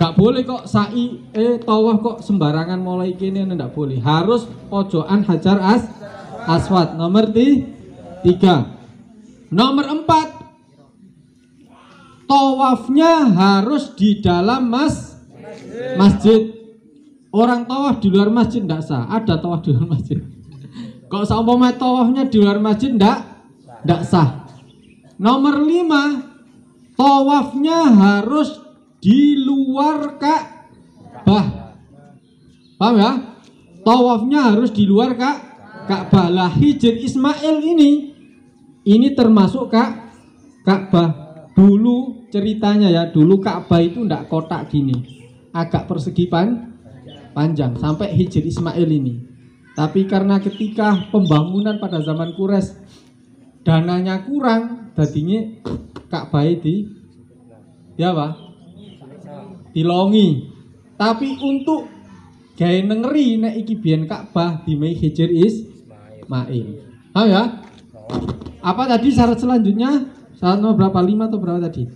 Gak boleh kok sa'i tawaf kok sembarangan mulai kini, ndak boleh. Harus pojokan Hajar Aswad. Nomor 3. Nomor 4, tawafnya harus di dalam masjid. Orang tawaf di luar masjid ndak sah. Ada tawaf di luar masjid. Kok seumpama tawafnya di luar masjid ndak sah. Nomor 5, tawafnya harus di luar Ka'bah. Paham ya? Tawafnya harus di luar Ka'bah. Lah Hijr Ismail ini termasuk Ka'bah. Dulu ceritanya ya, dulu Ka'bah itu ndak kotak gini, agak persegi panjang sampai Hijr Ismail ini. Tapi karena ketika pembangunan pada zaman Quraisy dananya kurang, jadinya Ka'bah ya Pak dilongi. Tapi untuk gaya nengeri nek iki biyen Ka'bah di Hijr Ismail. Ya? Apa tadi syarat selanjutnya? Syarat nomor berapa? 5 atau berapa tadi?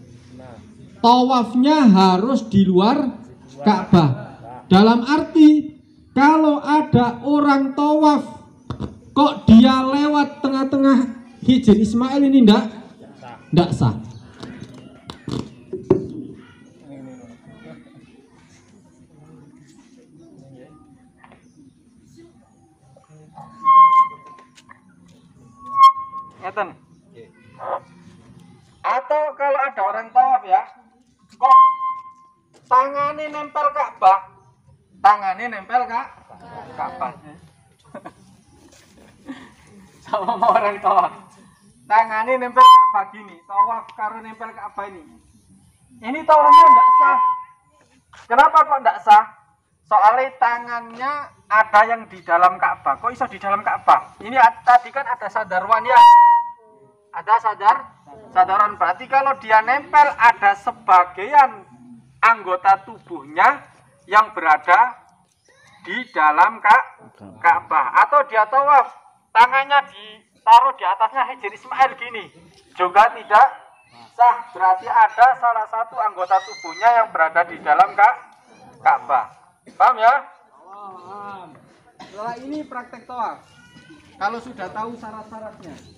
Tawafnya harus di luar Ka'bah. Dalam arti kalau ada orang tawaf kok dia lewat tengah-tengah Hijr Ismail ini ndak sah. Ngeten. Atau kalau ada orang tawaf ya, kok tangannya nempel Ka'bah, Ka'bah. Sama orang tawaf, tangannya nempel Ka'bah gini, tawaf karo nempel Ka'bah ini. Ini tawafnya ndak sah. Kenapa kok ndak sah? Soalnya tangannya ada yang di dalam Ka'bah. Kok bisa di dalam Ka'bah? Ini tadi kan ada sadarwan ya. Ada sadaran, berarti kalau dia nempel ada sebagian anggota tubuhnya yang berada di dalam Ka'bah. Atau dia tawaf, tangannya ditaruh di atasnya Hijr Ismail gini, juga tidak sah. Berarti ada salah satu anggota tubuhnya yang berada di dalam Ka'bah. Paham ya? Setelah ini praktek tawaf. Kalau sudah tahu syarat-syaratnya.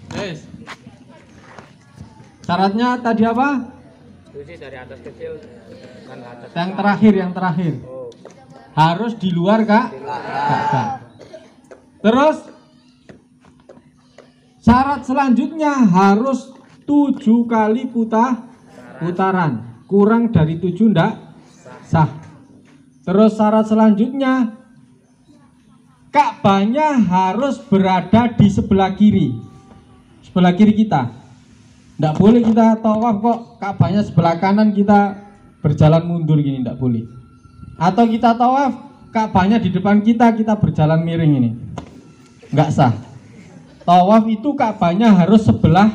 Yes. Syaratnya tadi apa? Suci dari atas kecil kan atas. Yang terakhir. Oh. Harus di luar Ka'bah. Terus syarat selanjutnya harus 7 kali putaran. Kurang dari 7 ndak sah. Terus syarat selanjutnya Ka'bahnya harus berada di sebelah kiri kita. Nggak boleh kita tawaf kok Ka'bahnya sebelah kanan kita berjalan mundur gini, nggak boleh. Atau kita tawaf Ka'bahnya di depan kita berjalan miring ini, nggak sah. Tawaf itu Ka'bahnya harus sebelah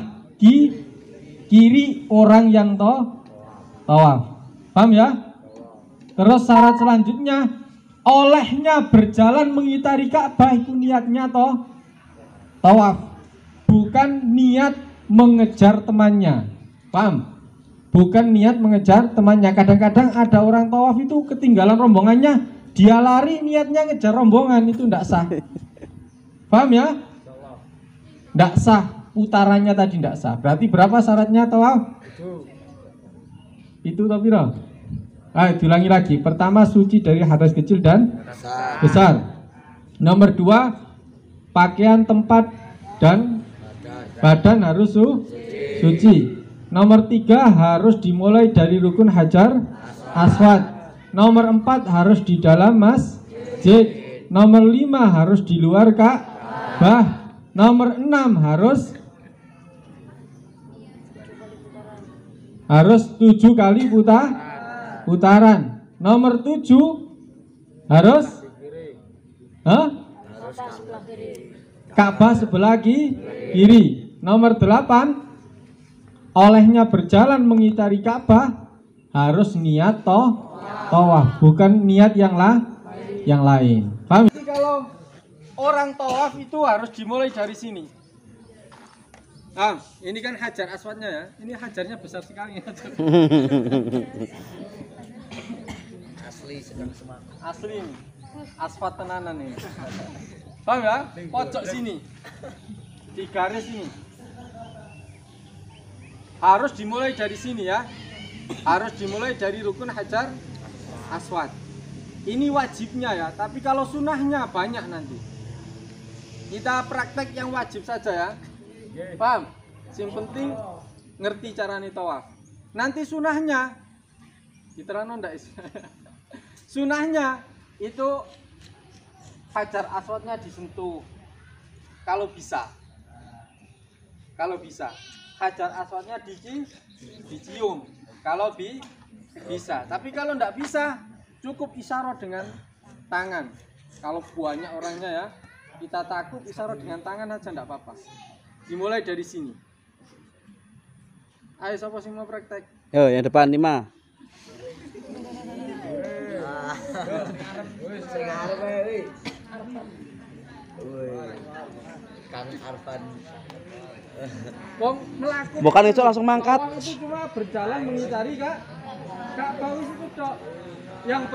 kiri orang yang tawaf. Paham ya? Terus syarat selanjutnya, olehnya berjalan mengitari Ka'bah itu niatnya tawaf, bukan niat mengejar temannya. Paham? Bukan niat mengejar temannya. Kadang-kadang ada orang tawaf itu ketinggalan rombongannya, dia lari niatnya ngejar rombongan, itu tidak sah. Paham ya? Nggak sah, putarannya tadi nggak sah. Berarti berapa syaratnya tawaf? Itu tapi roh. Diulangi lagi. Pertama, suci dari hadas kecil dan besar. Nomor 2, pakaian, tempat dan badan harus suci. Nomor 3, harus dimulai dari rukun hajar aswad. Nomor 4, harus di dalam masjid. Nomor 5, harus di luar Ka'bah. Nomor 6, harus 7 kali putaran. Nomor 7, harus Ka'bah sebelah kiri. Nomor 8, olehnya berjalan mengitari Ka'bah harus niat tawaf, bukan niat yang lain. Paham? Jadi kalau orang tawaf itu harus dimulai dari sini. Ini kan hajar aswadnya ya. Ini hajarnya besar sekali. Asli ini. Asfad tenanan ini. Paham ya? Pojok sini. Di garis ini. Harus dimulai dari sini ya. Harus dimulai dari rukun hajar aswad. Ini wajibnya ya, tapi kalau sunahnya banyak nanti. Kita praktek yang wajib saja ya. Paham? Yang penting ngerti caranya tawaf. Nanti sunahnya diterangno ndak is? Sunahnya itu hajar aswadnya disentuh. Kalau bisa. Hajar aswadnya dicium. Kalau bisa. Tapi kalau ndak bisa, cukup isyarat dengan tangan. Kalau banyak orangnya ya, kita takut isyarat dengan tangan aja ndak apa-apa. Dimulai dari sini. Ayo siapa sih mau praktek? Yo, yang depan 5. Kang Arfan. Wong melakukan. Bukan itu langsung mangkat. Itu cuma berjalan mengitari Ka'bah itu tok. Yang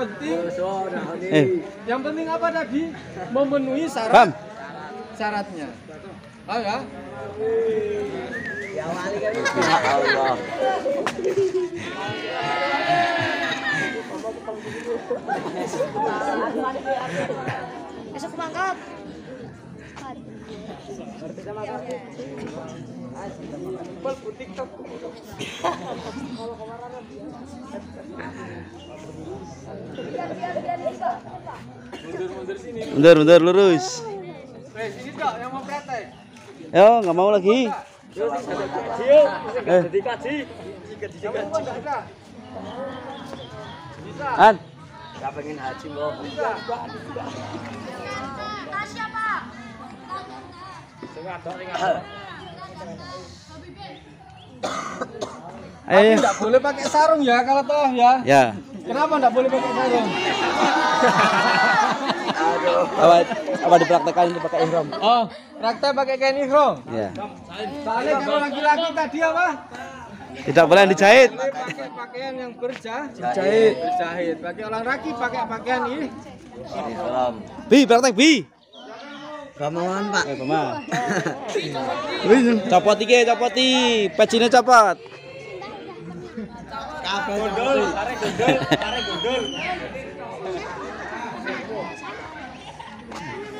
penting apa tadi? Memenuhi syaratnya. Ayo ya. Ya wali kan. Ya Allah. Besok mangkap. Mundur lurus. Sini Kak yang mau praktek. Yo, nggak mau lagi. An. Gak pengen haji loh. Ayo. Tidak boleh pakai sarung ya kalau tawaf ya. Ya. Kenapa tidak boleh pakai sarung? Apa dipraktekkan itu pakai ihram? Oh, praktek pakai kain ihram. Ya. Soalnya kalau laki-laki tadi apa? Tidak boleh dijahit. Pakai pakaian yang berjahit. Bagi orang laki pakai pakaian ini. Bi, praktek Bi. Kemauan Pak. Copot iki, pecine copot. Gondol.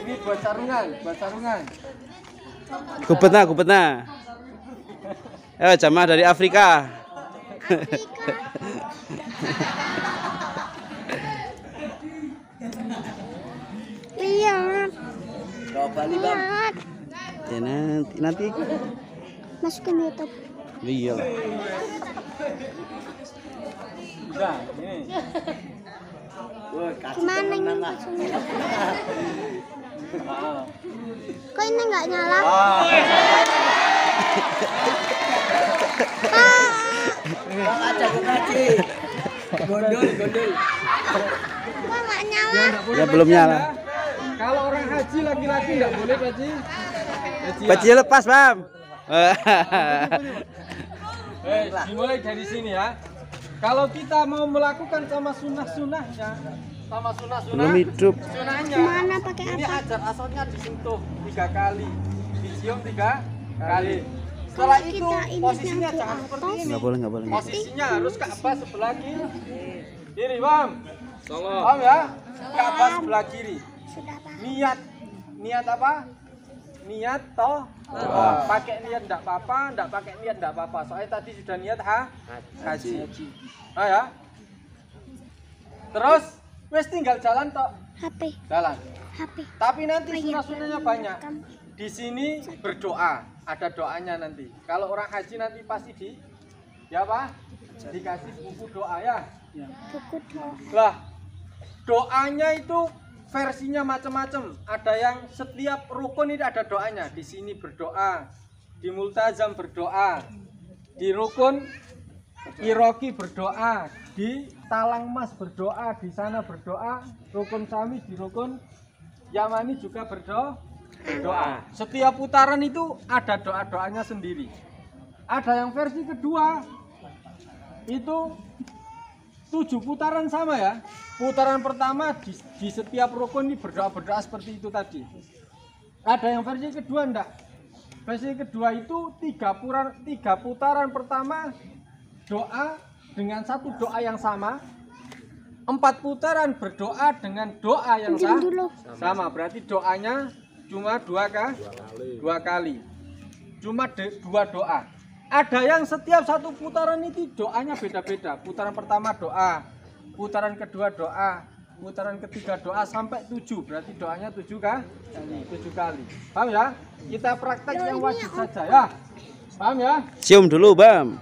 Ini buat sarungan. Gubetna. Jamaah dari Afrika. Lihat. Coba nih Bang. Ya nanti. Masukin YouTube. Iya lah. Bisa, ini. Gimana ini? Kok ini nggak nyala? Ada ngaji. Gondol. Kok nggak nyala? Ya belum nyala. Kalau orang haji laki-laki nggak boleh haji. Pecinya lepas, Bam. Dimulai dari sini ya. Kalau kita mau melakukan sama sunnah-sunnahnya, sama Belum sunah-sunah. hidup. Sunahnya Gimana pakai ini apa? hajar aswadnya disentuh 3 kali, dicium 3 kali. Setelah Kalau itu kita ini posisinya nyapu jangan atas. seperti ini. Nggak boleh, nggak boleh. Posisinya harus Ka'bah sebelah kiri. Kiri, paham? Salah. Paham ya? Ka'bah sebelah kiri. Sudah Pak. Niat apa? Niat toh. Pakai niat enggak apa-apa, enggak pakai niat enggak apa-apa. Soalnya tadi sudah niat haji. Ah ya. Terus wes tinggal jalan toh. HP. Jalan. HP. Tapi nanti Oh iya, sunah-sunahnya banyak. Kamu. Di sini berdoa, ada doanya nanti. Kalau orang haji nanti pasti ya apa? Dikasih buku doa ya. Buku doa. Lah, doanya itu versinya macam-macam. Ada yang setiap rukun ini ada doanya. Di sini berdoa, di multazam berdoa, di rukun Iroki berdoa, di Talang Mas berdoa, di sana berdoa, rukun Sami di rukun Yamani juga berdoa. Setiap putaran itu ada doa-doanya sendiri. Ada yang versi kedua itu 7 putaran sama ya. Putaran pertama di setiap rukun ini berdoa seperti itu tadi. Ada yang versi kedua enggak? Versi kedua itu 3 putaran pertama doa dengan 1 doa yang sama. 4 putaran berdoa dengan doa yang sama. Berarti doanya cuma 2 kali. Cuma 2 doa. Ada yang setiap 1 putaran itu doanya beda-beda. Putaran pertama doa, putaran kedua doa, putaran ketiga doa sampai 7. Berarti doanya 7 kali. Paham ya? Kita praktek yang wajib saja ya. Paham ya? Cium dulu, Bam.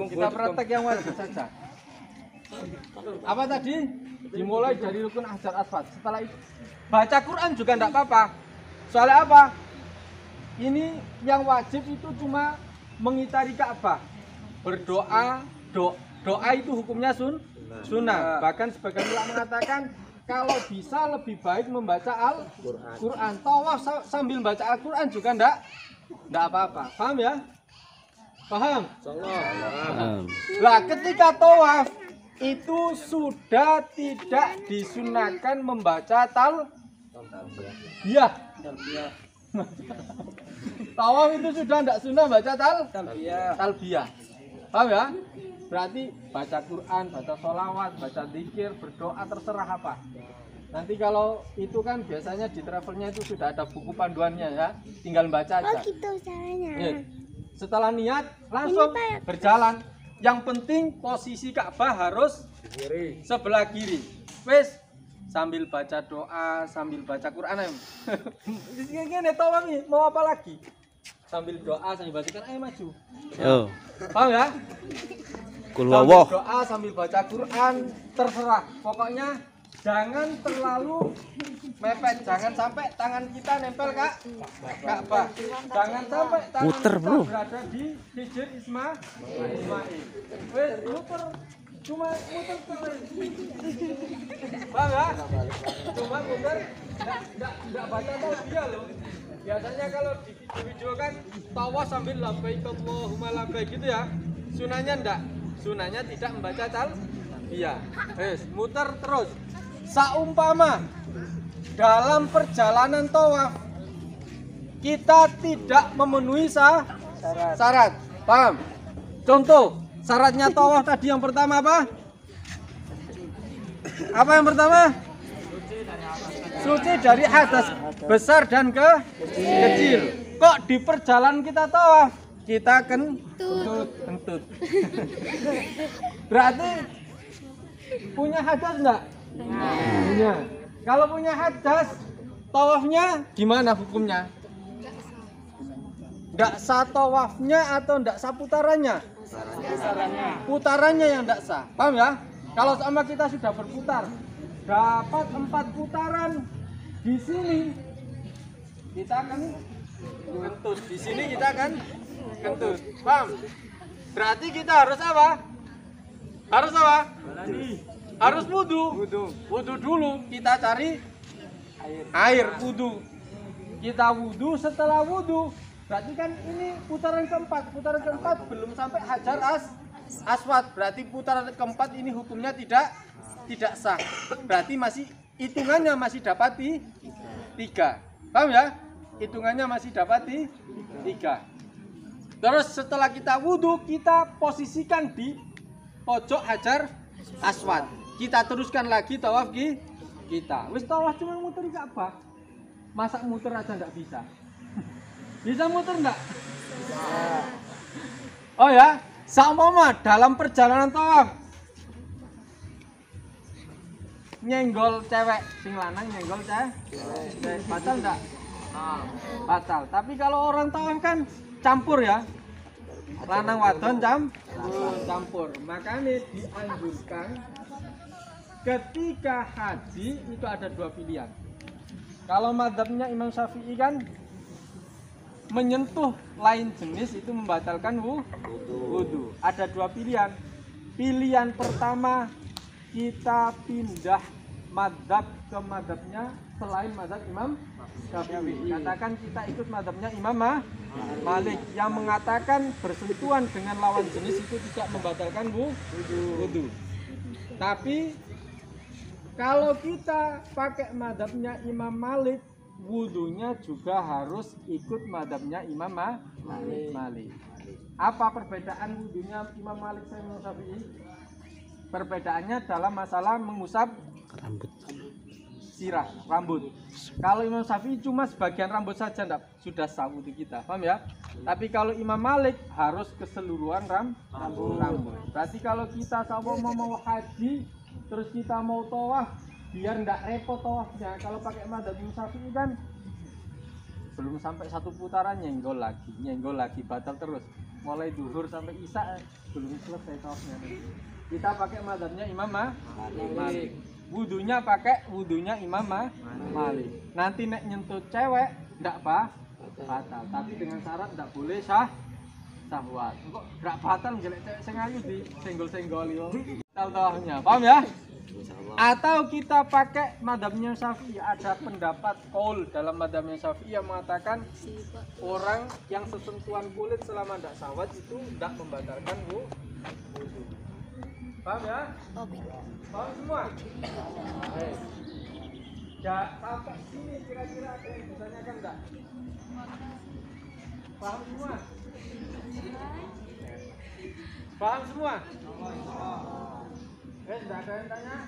Kita praktek yang wajib saja. Apa tadi? Dimulai dari rukun hajar aswad. Setelah itu baca Quran juga enggak apa-apa. Soalnya apa? Ini yang wajib itu cuma mengitari Ka'bah. Berdoa, doa itu hukumnya sunnah. Bahkan sebagian ulama mengatakan kalau bisa lebih baik membaca Al-Quran. Tawaf sambil baca Al-Quran juga enggak apa-apa. Paham ya? Paham? Lah ketika tawaf itu sudah tidak disunahkan membaca talbiyah. Tawaf itu sudah tidak sunnah baca talbiyah. Paham ya? Berarti baca Quran, baca sholawat, baca zikir, berdoa terserah apa. Nanti kalau itu kan biasanya di travelnya itu sudah ada buku panduannya ya, tinggal baca aja. Oh gitu caranya. Ya. Setelah niat langsung berjalan. Yang penting posisi Ka'bah harus sebelah kiri. Wes sambil baca doa, sambil baca Quran. Ini tawaf nih, mau apa lagi? Sambil doa, sambil baca Quran, maju. Oh. Paham ya? Kul Sambil wawah. doa, sambil baca Quran, terserah. Pokoknya jangan terlalu mepet, jangan sampai tangan kita nempel Ka'bah. Jangan sampai tangan Muter, kita bro. berada di hijr Ismail. Wes muter, cuma muter terus. Paham ya? Cuma muter, enggak baca talbiyah loh. Biasanya kalau di video kan tawaf sambil labbaik Allahumma labbaik gitu ya. Sunahnya enggak. Sunahnya tidak membaca talbiyah. Wes muter terus. Saumpama dalam perjalanan tawaf kita tidak memenuhi syarat. Paham? Contoh, syaratnya tawaf tadi yang pertama apa? Apa yang pertama? Suci dari hadas besar dan kecil. Kok di perjalanan kita tawaf kita kentut. Berarti punya hadas enggak? Punya. Kalau punya hadas, tawafnya gimana hukumnya? Enggak sah tawafnya atau enggak sah putarannya? Putarannya yang enggak sah. Paham ya? Kalau sama kita sudah berputar, dapat 4 putaran di sini, kita akan kentut. Di sini kita akan kentut. Paham? Berarti kita harus apa? Harus apa? Harus wudu. Wudu dulu. Kita cari air wudu. Kita wudu, setelah wudu berarti kan ini putaran keempat. Putaran keempat belum sampai hajar aswad. Berarti putaran keempat ini hukumnya tidak tidak sah. Berarti masih hitungannya masih dapat 3. Paham ya? Hitungannya masih dapat 3. Terus setelah kita wudhu, kita posisikan di pojok Hajar Aswad. Kita teruskan lagi tawaf kita. Wis tawaf cuma muter Ka'bah. Masa muter aja nggak bisa? Bisa muter nggak? Oh ya, saumpama dalam perjalanan tawaf nyenggol cewek, sing lanang nyenggol cewek, batal enggak? Batal. Tapi kalau orang tawaf kan campur ya, lanang wadon campur. Makanya dianjurkan ketika haji itu ada 2 pilihan. Kalau mazhabnya Imam Syafi'i kan menyentuh lain jenis itu membatalkan wudu. Ada 2 pilihan. Pilihan pertama, kita pindah mazhab ke mazhabnya selain mazhab Imam Syafi'i. Katakan kita ikut mazhabnya Imam Malik yang mengatakan bersentuhan dengan lawan jenis itu tidak membatalkan wudu. Tapi kalau kita pakai mazhabnya Imam Malik, wudunya juga harus ikut mazhabnya Imam Malik. Apa perbedaan wudunya Imam Malik sama Imam Syafi'i? Perbedaannya dalam masalah mengusap Rambut. sirah, rambut. Kalau Imam Syafi'i cuma sebagian rambut saja sudah sah wudu kita, paham ya? Tapi kalau Imam Malik harus keseluruhan rambut. Berarti kalau kita sama mau haji, terus kita mau tawaf, biar nggak repot tawafnya. Kalau pakai mazhab Imam Syafi'i kan belum sampai 1 putaran nyenggol lagi, batal terus. Mulai duhur sampai isya belum selesai tawafnya. Kita pakai mazhabnya Imam Malik. Wudunya pakai wudunya Imam Malik. Nanti nek nyentuh cewek ndak batal, tapi dengan syarat ndak boleh syahwat. Kok ndak batal ngelek cewek sing ayu di senggol-senggol yo. Tawafnya, paham ya? Atau kita pakai mazhabnya Syafi'i. Ada pendapat qaul dalam mazhabnya Syafi'i yang mengatakan orang yang sesentuhan kulit selama ndak syahwat itu ndak membatalkan wudu. Paham ya? Paham semua? Ya, sampai sini kira-kira ada yang bisa tanyakan enggak? Paham semua? Paham semua? Enggak ada yang tanya?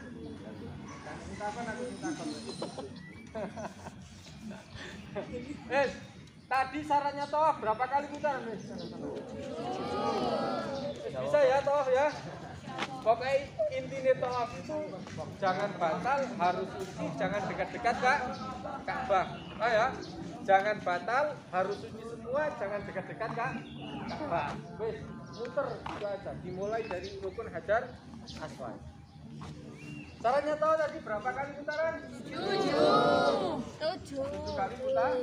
Minta apa aku minta tadi syaratnya tawaf berapa kali putaran? Bisa ya tawaf ya? Pokoknya intinya tawaf itu jangan batal, harus suci, jangan dekat-dekat Ka'bah. Oh ya, jangan batal, harus suci semua, jangan dekat-dekat Ka'bah. Wes, muter itu aja. Dimulai dari rukun Hajar Aswad. Syaratnya tahu tadi berapa kali putaran? 7 kali putaran.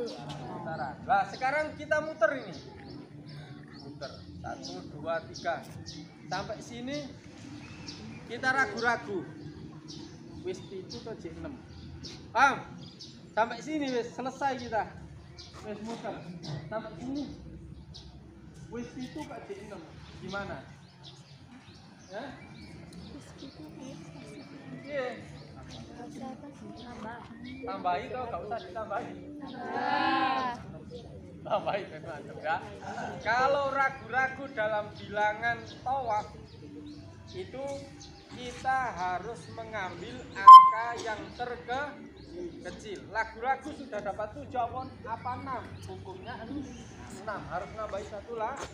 Nah, sekarang kita muter ini. Muter 1, 2, 3. Sampai sini kita ragu-ragu. Wis itu ke J6. Paham? Sampai sini wis selesai kita. Wis muter. Sampai sini. Wis itu ke J6. Gimana? Ya? Iya. Tambahin atau enggak usah ditambahin? Tambahin memang enggak. Kalau ragu-ragu dalam bilangan tawaf itu kita harus mengambil angka yang terkecil. Ragu-ragu sudah dapat 7 apa 6? Hukumnya 6, harus nambahin 1 lagi.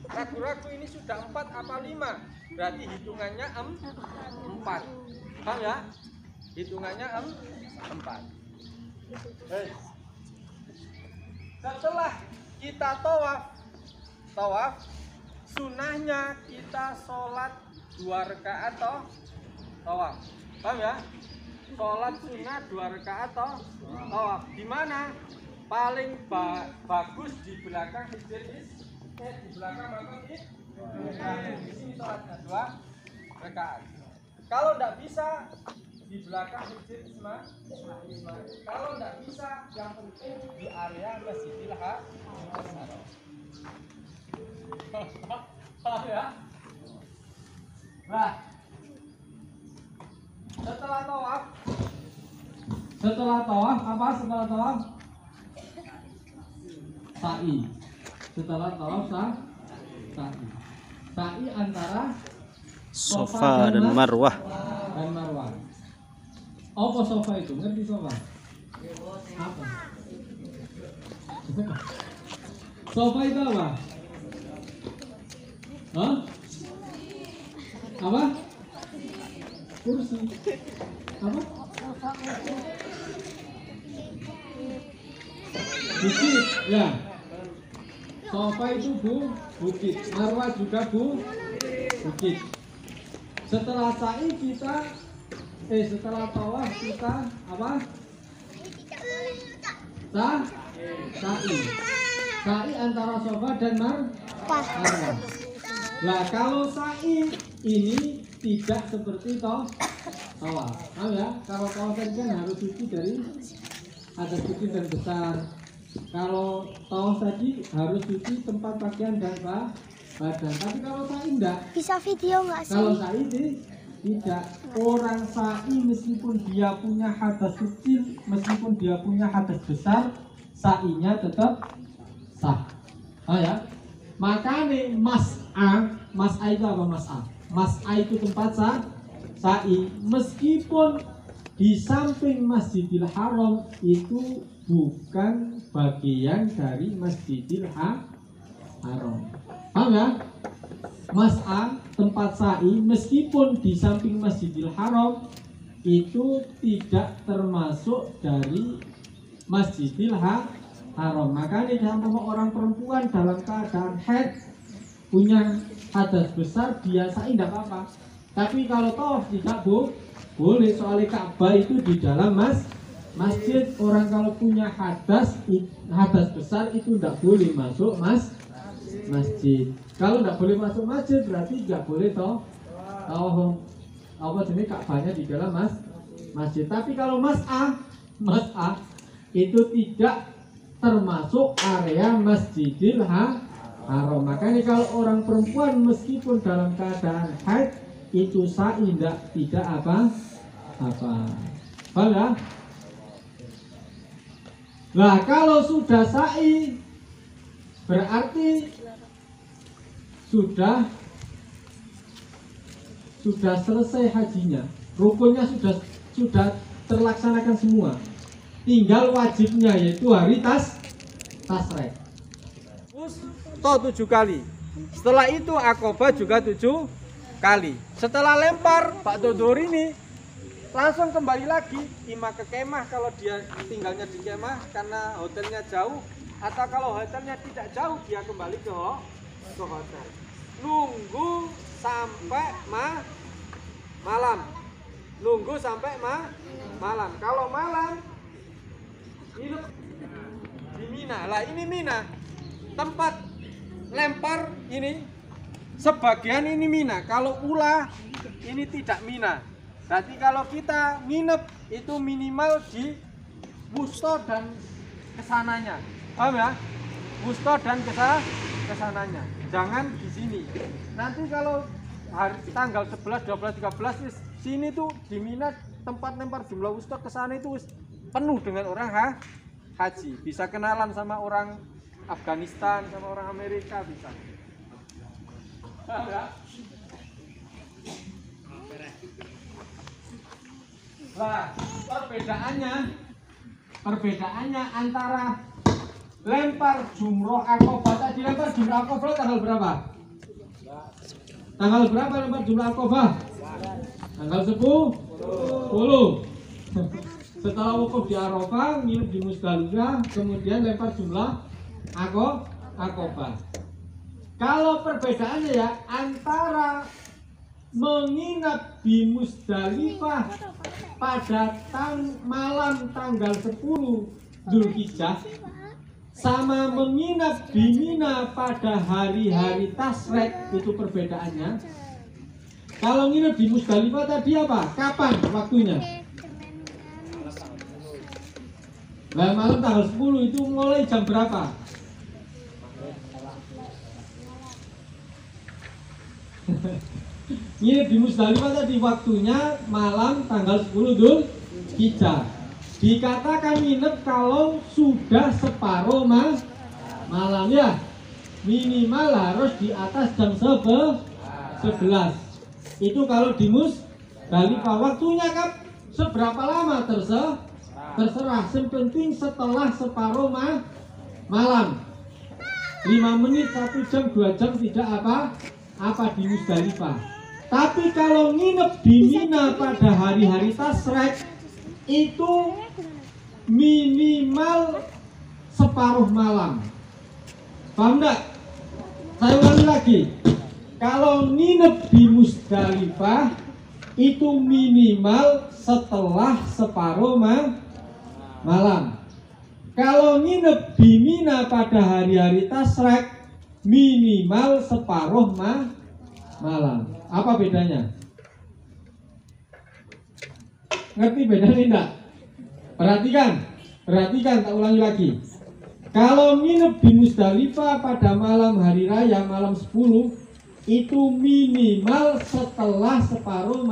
Ragu-ragu ini sudah 4 apa 5? Berarti hitungannya 4. Paham ya? Hitungannya 4. Setelah kita tawaf, sunahnya kita sholat 2 rakaat tawaf. Paham ya? Sholat sunnah 2 rakaat tawaf. Di mana? Paling bagus di belakang hijr di belakang makam di sini sholatnya 2 rakaat. Kalau tidak bisa di belakang hijr Ismail. Kalau tidak bisa, yang penting di area Masjidil Haram. Paham ya? Nah, Setelah tawaf apa? Setelah tawaf sa'i. Setelah tawaf sa'i. Sa'i antara Sofa dan Marwah. Dan Marwah. Apa sofa itu? Ngerti sofa? Apa? Sofa itu apa? Hah? Apa? Kursi. Apa? Bukit, ya. Sofa itu bukit. Marwah juga bukit. Setelah sa'i kita setelah tawaf kita apa? Sa'i. Sa'i antara sofa dan Marwah. Nah, kalau sa'i ini tidak seperti tawaf. Tahu ya? Kalau tawaf kan harus suci dari hadas kecil dan besar. Kalau tawaf tadi harus suci tempat pakaian dan badan. Tapi kalau sa'i enggak. Bisa video nggak sih? Kalau sa'i tidak. Orang sa'i meskipun dia punya hadas kecil, meskipun dia punya hadas besar, sa'inya tetap sah. Oh ya. Makanya mas'a itu apa mas'a? Mas'a itu tempat sa'i. Meskipun di samping Masjidil Haram itu bukan bagian dari Masjidil Haram. Paham ya? Mas'a tempat sa'i meskipun di samping Masjidil Haram itu tidak termasuk dari Masjidil Haram. Makanya sama orang perempuan dalam keadaan haid punya hadas besar dia sa'i tidak apa-apa. Tapi kalau tawaf tidak boleh, soalnya Ka'bah itu di dalam masjid. Orang kalau punya hadas besar itu tidak boleh masuk masjid. Kalau tidak boleh masuk masjid berarti tidak boleh tawaf. Apa jenis Ka'bahnya di dalam masjid. Tapi kalau mas'a itu tidak termasuk area Masjidil Haram. Makanya kalau orang perempuan meskipun dalam keadaan haid itu sa'i tidak apa. Paham ya? Nah, kalau sudah sa'i berarti sudah selesai hajinya. Rukunnya sudah terlaksanakan semua. Tinggal wajibnya yaitu hari tasrek. Toh 7 kali. Setelah itu Aqobah juga 7 kali. Setelah lempar Pak Dodor ini langsung kembali lagi ima ke kemah kalau dia tinggalnya di kemah karena hotelnya jauh, atau kalau hotelnya tidak jauh dia kembali ke hotel. Nunggu sampai malam. Nunggu sampai malam. Kalau malam nginep di Mina. Lah ini Mina. Tempat lempar ini sebagian ini Mina. Kalau ulah ini tidak Mina. Berarti kalau kita nginep itu minimal di Wusto dan kesananya. Paham ya? Wusto dan kesananya. Jangan di sini. Nanti kalau hari tanggal 11, 12, 13 sini tuh di Mina tempat lempar jumlah Wusto kesana itu penuh dengan orang haji. Bisa kenalan sama orang Afghanistan, sama orang Amerika bisa. Paham ya? Nah, perbedaannya antara lempar jumroh Aqobah tadi, lempar jumroh Aqobah tanggal berapa? Tanggal berapa lempar jumroh Aqobah? Tanggal 10. Setelah wukuf di Arafah, nginep di Musdalifah, kemudian lempar jumlah Aqobah. Kalau perbedaannya ya antara menginap di Musdalifah pada malam tanggal 10 Dzulhijjah sama menginap di Mina pada hari-hari tasrek, itu perbedaannya. Kalau nginap di Musdalifah tadi apa? Kapan waktunya? Nah, malam tanggal 10 itu mulai jam berapa? Nginep di Musdalifah tadi waktunya malam tanggal 10 Dzulhijjah. Dikatakan nginep kalau sudah separuh malam ya. Minimal harus di atas jam 11. Itu kalau di Musdalifah. Waktunya kan seberapa lama terserah. Yang penting setelah separuh malam. 5 menit, 1 jam, 2 jam tidak apa di Musdalifah. Tapi kalau nginep di Mina pada hari-hari Tasyrik itu minimal separuh malam. Paham enggak? Saya ulangi lagi. Kalau nginep di Musdalifah itu minimal setelah separuh malam. Kalau nginep di Mina pada hari-hari Tasyrik minimal separuh malam. Apa bedanya? Ngerti bedanya enggak? Perhatikan, tak ulangi lagi. Kalau nginep di Musdalifah pada malam hari raya, malam 10, itu minimal setelah separuh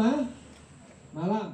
malam.